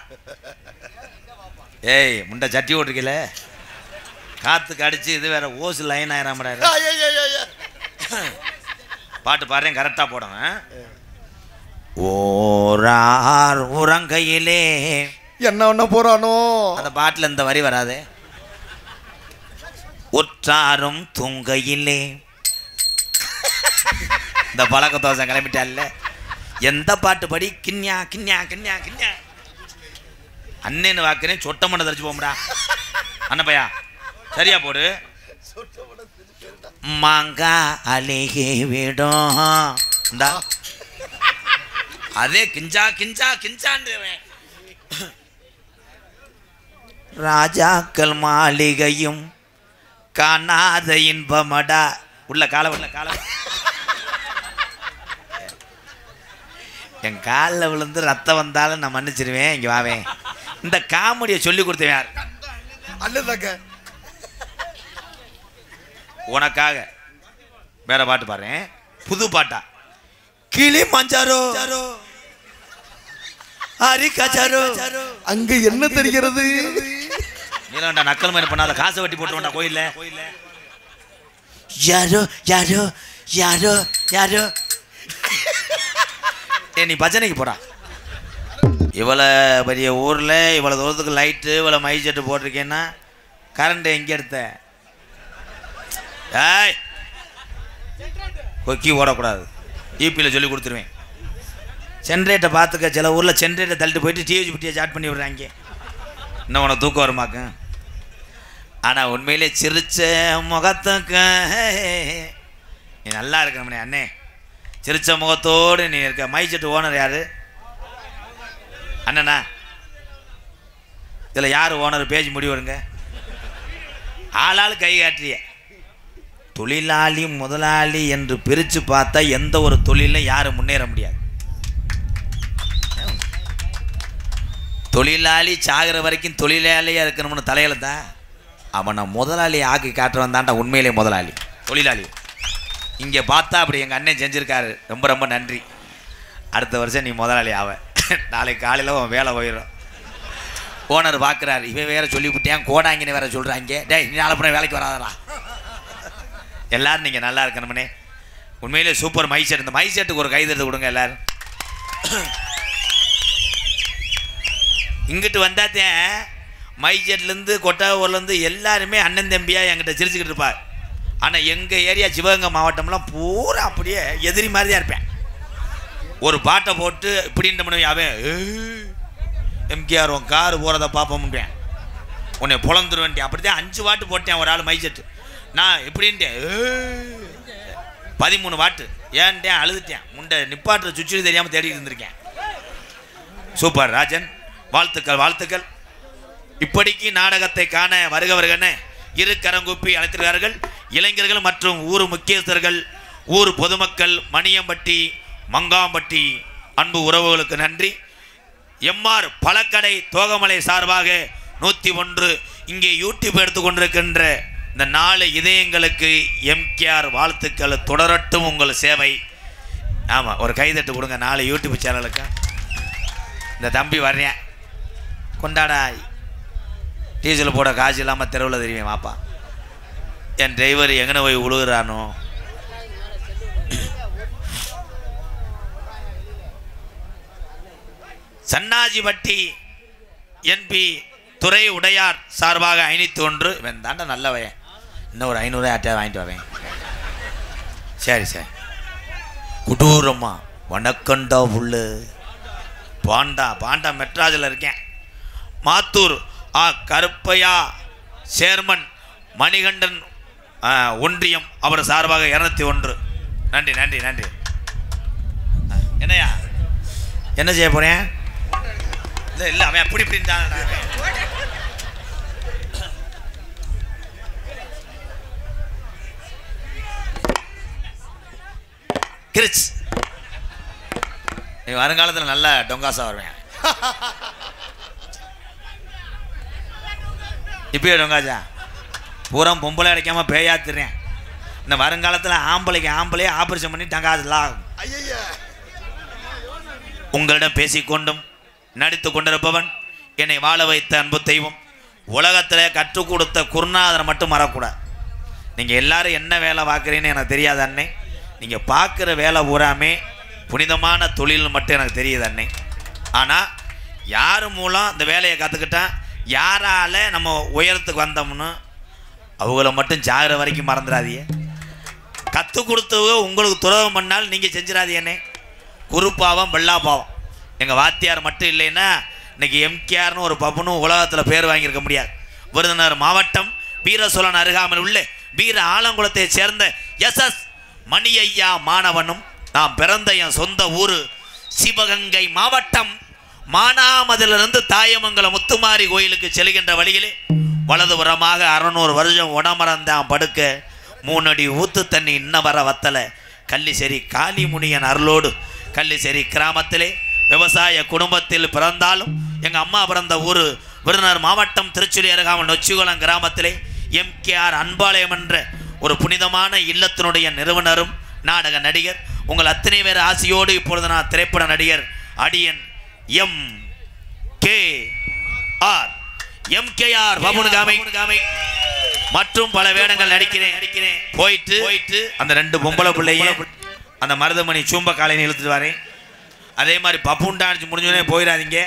ஏய் முண்டை சட்டி ஓட்டுருக்கல காற்றுக்கு அடிச்சு இது வேற ஓசு லைன் ஆயிராமடா. பாட்டு பாடுறேன் கரெக்டாக போடுவேன். ஓரார் உறங்கையிலே என்ன ஒண்ண போறானோ அந்த பாட்டில் இந்த வரி வராது. ஒற்றாரும் தூங்கையிலே இந்த பழக்க தோசை கிளம்பிட்டால. எந்த பாட்டு படி கிண்ணியா கிண்ணியா கிண்ணியா கிண்ணியா அண்ணன்னு வாக்குறேன். சொட்ட மண்ணை தரிச்சு போமுடா அண்ணப்பையா. சரியா போடு. மாங்கா அழகே விடும். இந்தா அதே கிஞ்சா கிஞ்சா கிஞ்சான்றவன். ராஜாக்கள் மாளிகையும் காணாத இன்பமடா. உள்ள கால உள்ள கால என் காலில் விழுந்து ரத்தம் வந்தாலும் நான் மன்னிச்சிருவேன். இங்கே வாவேன். இந்த காமெடியை சொல்லி கொடுத்தேன் யார்? அல்லதாக்க உனக்காக வேற பாட்டு பாடுறேன். புது பாட்டா. கிளி மஞ்சாரோ அரிக்காச்சாரோ. அங்க என்ன தெரிகிறது? நீலண்டா நக்கல் மாதிரி பண்ணாத. காசை வட்டி போட்டுருவோண்டா கோயில்ல. யாரோ யாரோ யாரோ யாரோ. நீ பஜனைக்கு போடா. இவ்வளோ பெரிய ஊரில் இவ்வளோ தூரத்துக்கு லைட்டு இவ்வளோ மை செட்டு போட்டிருக்கேன்னா கரண்ட்டு எங்கே எடுத்த? ஏய் கொக்கி ஓடக்கூடாது. ஈபியில் சொல்லி கொடுத்துருவேன். ஜென்ரேட்டை பார்த்துக்க. சில ஊரில் ஜென்ரேட்டை தள்ளிட்டு போயிட்டு டிவி பிட்டியை சாட் பண்ணி விடுறாங்க. இன்னும் உனக்கு தூக்கம் வருமாக்கு. ஆனால் உண்மையிலே சிரிச்ச முகத்துக்கு நீ நல்லா இருக்கணும்னே அண்ணே. சிரிச்ச முகத்தோடு நீ இருக்க. மை செட்டு ஓனர் யாரு? அண்ணனா இதில் யார் ஓனர் பேசி முடிவுங்க? ஆளாள் கை காட்டிய தொழிலாளி முதலாளி என்று பிரித்து பார்த்தா எந்த ஒரு தொழிலும் யாரும் முன்னேற முடியாது. தொழிலாளி சாகிற வரைக்கும் தொழிலாளியாக இருக்கணும்னு தலையில் தான் அவனை முதலாளி ஆக்கி காட்டுறவன் தான்டா உண்மையிலே முதலாளி. தொழிலாளி இங்கே பார்த்தா அப்படி எங்கள் அண்ணன் செஞ்சுருக்காரு. ரொம்ப ரொம்ப நன்றி. அடுத்த வருஷம் நீ முதலாளி ஆவ. நாளைக்கு காலையில் உன் வேலை போயிடும். ஓனர் பார்க்குறாரு, இவன் வேறு சொல்லிவிட்டேன், கோடாங்கின்னு வேறு சொல்கிறாங்க. டேய் நீ நாளை அப்புறம் வேலைக்கு வராதடா. எல்லோரும் நீங்கள் நல்லா இருக்கணும்னே. உண்மையிலே சூப்பர் மை செட். இந்த மை செட்டுக்கு ஒரு கைது எடுத்து கொடுங்க எல்லோரும். இங்கிட்டு வந்தாத்தேன் மைஜெட்லேருந்து கொட்டாவூர்லேருந்து எல்லாருமே அண்ணன் தம்பியாக என்கிட்ட சிரிச்சுக்கிட்டு இருப்பார். ஆனால் எங்கள் ஏரியா சிவகங்கை மாவட்டம்லாம் பூரா அப்படியே எதிரி மாதிரி தான் இருப்பேன். ஒரு பாட்டை போட்டு இப்படின்ற மனைவி அவன் எம்கேஆர் உன் காரு போகிறத பார்ப்போம்ட்டேன், உன்னை பொழந்துருவேன்ட்டேன். அப்படி தான் 5 வாட்டு போட்டேன் ஒரு ஆள் மைஜெட்டு. நான் எப்படின்ட்டேன் 13 வாட்டு ஏன்ட்டேன் அழுதுட்டேன். முண்டை நிப்பாட்டுற சுற்றி தெரியாமல் தேடிட்டு இருந்திருக்கேன். சூப்பர் ராஜன், வாழ்த்துக்கள் வாழ்த்துக்கள். இப்படிக்கு நாடகத்தை காண வருகவர்கள்னு இரு கரங்குப்பி அழைத்திருக்கிறார்கள். இளைஞர்கள் மற்றும் ஊர் முக்கியஸ்தர்கள், ஊர் பொதுமக்கள், மணியம்பட்டி மங்காம்பட்டி அன்பு உறவுகளுக்கு நன்றி. எம்ஆர் பழக்கடை தோகமலை சார்பாக 101 இங்கே யூடியூப் எடுத்துக்கொண்டிருக்கின்ற இந்த 4 இதயங்களுக்கு எம்கேஆர் வாழ்த்துக்கள். தொடரட்டும் உங்கள் சேவை. ஆமாம், ஒரு கைதட்டு கொடுங்க 4 யூடியூப் சேனலுக்கு. இந்த தம்பி வர்றேன் கொண்டாடா, டீசல் போட காசு இல்லாமல் தெருவில் தெரியும் வாப்பா. என் டிரைவர் எங்கன போய் உழுகுறானோ. சன்னாஜிபட்டி என்பி துறை உடையார் சார்பாக 501. இவன் தாண்டா நல்லவன். இன்னும் ஒரு 500 ஆட்டையாக வாங்கிட்டு வரேன். சரி சரி. குடூரம்மா வணக்கண்டா புல்லு. பாண்டா மெட்ராஸில் இருக்கேன். மாத்தூர் கருப்பையா சேர்மன் மணிகண்டன் ஒன்றியம் அவர் சார்பாக 201. நன்றி நன்றி நன்றி. என்னையா என்ன செய்ய போறேன்? இல்லை அவன் அப்படி இப்படின்றான். கிரிச் நீ வருங்காலத்தில் நல்ல டொங்காசா வருவேன். இப்பயே டொங்காசா பூரா பொம்பளை அடைக்காம பேயாத்துறேன். இந்த வருங்காலத்தில் ஆம்பளையே ஆபரேஷன் பண்ணி டங்காசலாம். உங்களிடம் பேசிக்கொண்டும் நடித்து கொண்டிருப்பவன் என்னை வாழ வைத்த அன்பு தெய்வம். உலகத்தில் கற்றுக் கொடுத்த குருநாதரை மட்டும் மறக்கூடாது. நீங்கள் எல்லாரும் என்ன வேலை பார்க்குறீன்னு எனக்கு தெரியாது அண்ணே. நீங்கள் பார்க்குற வேலை பூராமே புனிதமான தொழில் மட்டும் எனக்கு தெரியுது அண்ணே. ஆனால் யார் மூலம் இந்த வேலையை கற்றுக்கிட்டால் யாரால் நம்ம உயரத்துக்கு வந்தோம்னு அவங்கள மட்டும் சாகிற வரைக்கும் மறந்துடாதீங்க. கற்றுக் கொடுத்தவங்க உங்களுக்கு துரோகம் பண்ணால் நீங்கள் செஞ்சிடாதீங்கண்ணே. குறுப்பாவம் வெள்ளாப்பாவம். எங்கள் வாத்தியார் மட்டும் இல்லைன்னா இன்றைக்கி எம்கேஆர்னு ஒரு பப்புனும் உலகத்தில் பேர் வாங்கியிருக்க முடியாது. விருதுநகர் மாவட்டம் வீரசோழன் அருகாமல் உள்ள வீர ஆலங்குளத்தை சேர்ந்த எஸ்எஸ் மணி ஐயா மாணவனும் நான் பிறந்த என் சொந்த ஊர் சிவகங்கை மாவட்டம் மானாமதிலிருந்து தாயமங்கலம் முத்துமாரி கோயிலுக்கு செல்கின்ற வழியிலே வலதுபுறமாக 600 வருஷம் உடமரந்தான் படுக்க 3 அடி ஊத்து தண்ணி இன்ன வர வத்தலை கள்ளிசேரி காளிமுனியன் அருளோடு கள்ளிசேரி கிராமத்திலே விவசாய குடும்பத்தில் பிறந்தாலும் எங்கள் அம்மா பிறந்த ஊர் விருதுநகர் மாவட்டம் திருச்சுழி அருகாமல் நொச்சிகுளம் கிராமத்திலே எம்கேஆர் அன்பாலயம் என்ற ஒரு புனிதமான இல்லத்தினுடைய நிறுவனரும் நாடக நடிகர். உங்கள் அத்தனை பேர் ஆசையோடு இப்பொழுது நான் திரைப்பட நடிகர் அடியன் எம்கேஆர் பபுனுகாமை மற்றும் பல வேடங்கள் நடிக்கிறேன். போயிட்டு அந்த 2 பொம்பளை பிள்ளைய அந்த மருதமணி சூம்ப காலையில் இழுத்துட்டு வரேன். அதே மாதிரி பப்புன் டான்ஸ் முடிஞ்சோடனே போயிடாதீங்க.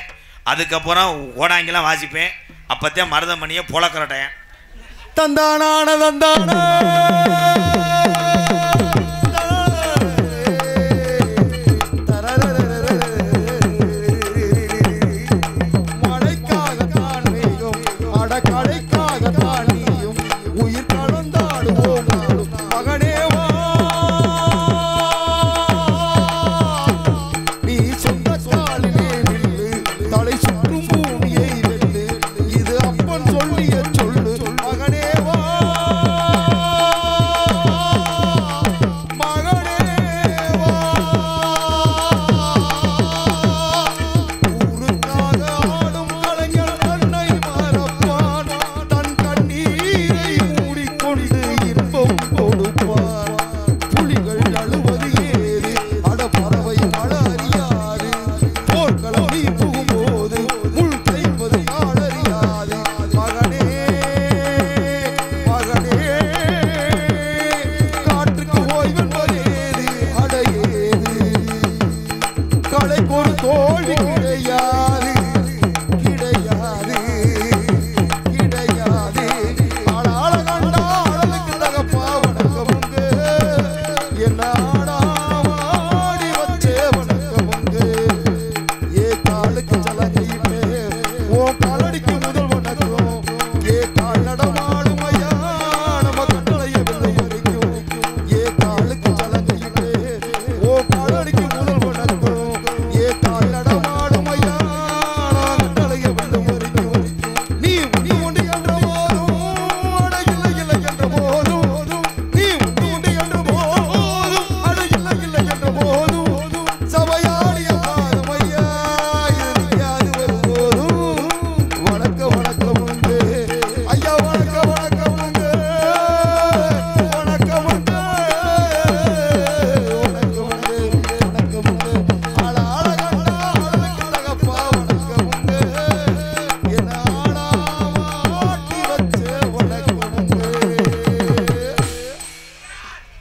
அதுக்கப்புறம் ஓடாங்கெல்லாம் வாசிப்பேன். அப்போத்தான் மருதமணியை புலக்கரட்டேன். தந்தானான தந்தான இது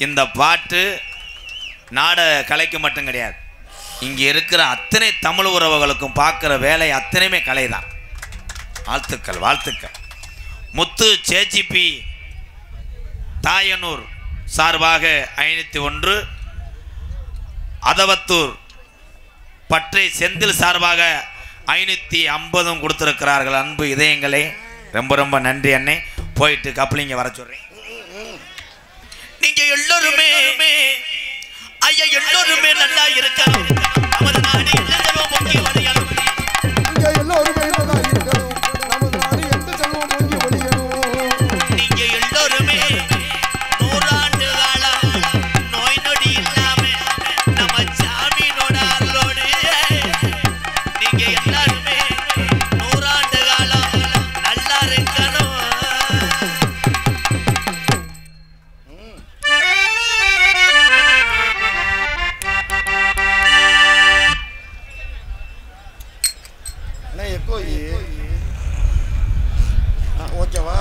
இந்த பாட்டு நாடக கலைக்கு மட்டும் கிடையாது, இங்கே இருக்கிற அத்தனை தமிழ் உறவுகளுக்கும் பார்க்குற வேலை அத்தனையுமே கலை தான். வாழ்த்துக்கள் வாழ்த்துக்கள். முத்து சேச்சிபி தாயனூர் சார்பாக 501, அதவத்தூர் பற்றை செந்தில் சார்பாக 550 கொடுத்திருக்கிறார்கள். அன்பு இதயங்களே, ரொம்ப ரொம்ப நன்றி அண்ணே. போயிட்டு கப்ளிங்க வர சொல்றேன். நீங்க எல்லோருமே ஐயா எல்லோருமே நல்லா இருக்கணும். நமது நாடு எந்த செல்வம் பொங்கி வழியணும். இங்க எல்லோருமே நல்லா இருக்கணும். நமது நாடு எந்த செல்வம் பொங்கி வழியணும். நீங்க எல்லோருமே 100 ஆண்டு காலம் நோய் நொடி இல்லாம நம்ம சாமியோட அருளோடு நீங்க எல்லாருமே 100 ஆண்டு காலம் நல்லா இருக்கணும். ஓகேவா?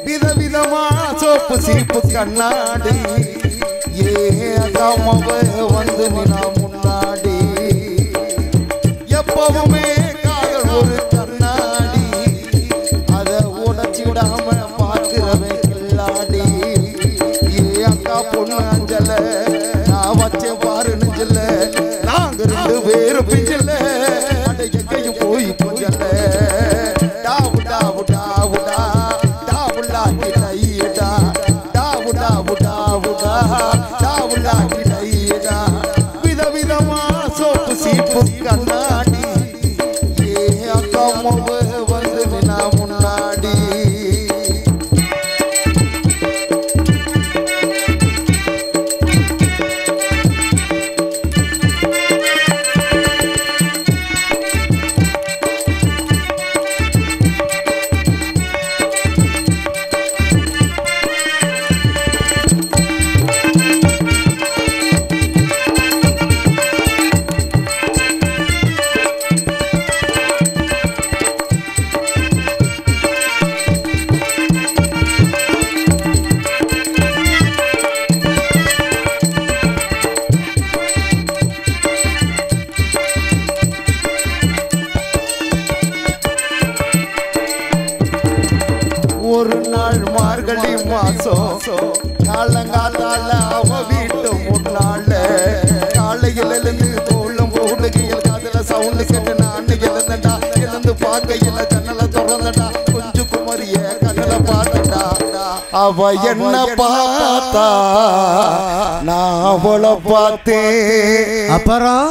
விதவிதமா சோப்பு சிரிப்பு கண்ணாடி ஏ அக்காமவ வந்து நினா முன்னாடி எப்பவுமே காதல் ஒரு கண்ணாடி அத உடைச்சிடாம பார்க்கிறவன் கில்லாடி ஏ அக்கா பொண்ணு அஞ்சல நான் வச்ச பாரு நெஞ்சல நாங்க 2 பேரும் பிஞ்சல எங்கேயும் போய் புஞ்சல டாவு டாவு டாவுடா டாவுடா கிடையடா டாவு டாவு டாவுடா டாவுடா கிடையடா விதவிதமா சோப்பு சீப்பு கண்ணாடி ஏ அக்கா மொவ வந்து நினா முன்னாடி ஒரு நாள் மார்கழி மாசம் காலங்காத்தால அவ வீட்டு முன்னால காலையில் எழுந்து தோளும் போடுகையில் காதல சவுண்டு கேட்டு நான் எழுந்தடா எழுந்து பார்க்கையில ஜன்னல திறந்தடா கொஞ்சம் குமரிய கண்ணல பார்த்தடா அவ என்ன பார்த்தா நான் அவளை பார்த்தேன் அப்புறம்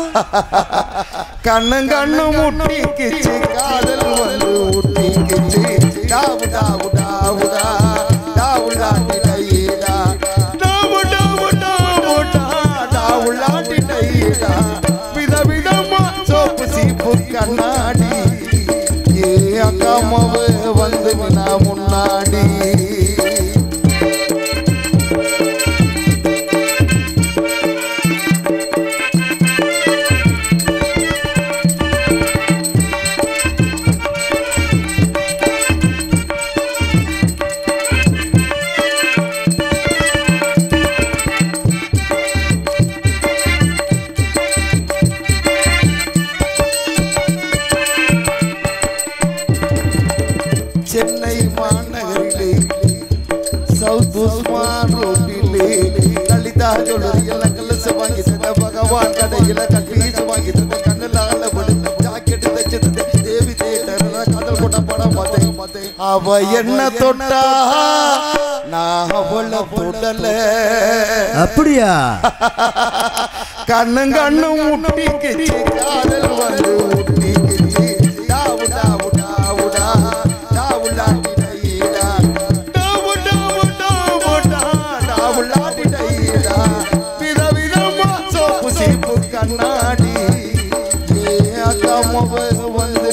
கண்ணு கண்ணு முட்டிக்கிச்சு காதல் வந்து முட்டிக்கிச்சு டாவு டாவு டாவுடா டாவுலாட்டி டைடா டாவு டாவு டாவுடா டாவுலாட்டி டைடா விதவிதமா சோப்பு சீப்பு கண்ணாடி ஏ அக்காமவ வந்து நினா முன்னாடி சென்னை மாநகரிலே சவுத் உஸ்மான் ரோட்டிலே லலிதா ஜுவல்லரியில கலச வாங்கி தந்த பகவான் கடையில கல்வீச வாங்கி தந்த கண்ணுலால விழுந்த ஜாக்கெட் தைச்சது தேவி தேட்டர்ல காதல் கொண்ட படம் பார்த்தேன் அவ என்ன தொட்டா நான் அவளை தொடல அப்படியா கண்ணு கண்ணு முட்டிக்கிச்சு காதல் வந்து முட்டிக்கிச்சு டாவு டாவு டாவுடா டாவுலாட்டி டைடா டாவு டாவு டாவுடா டாவுலாட்டி டைடா விதவிதமா சோப்பு சீப்பு கண்ணாடி ஏ அக்கா மொவ வந்து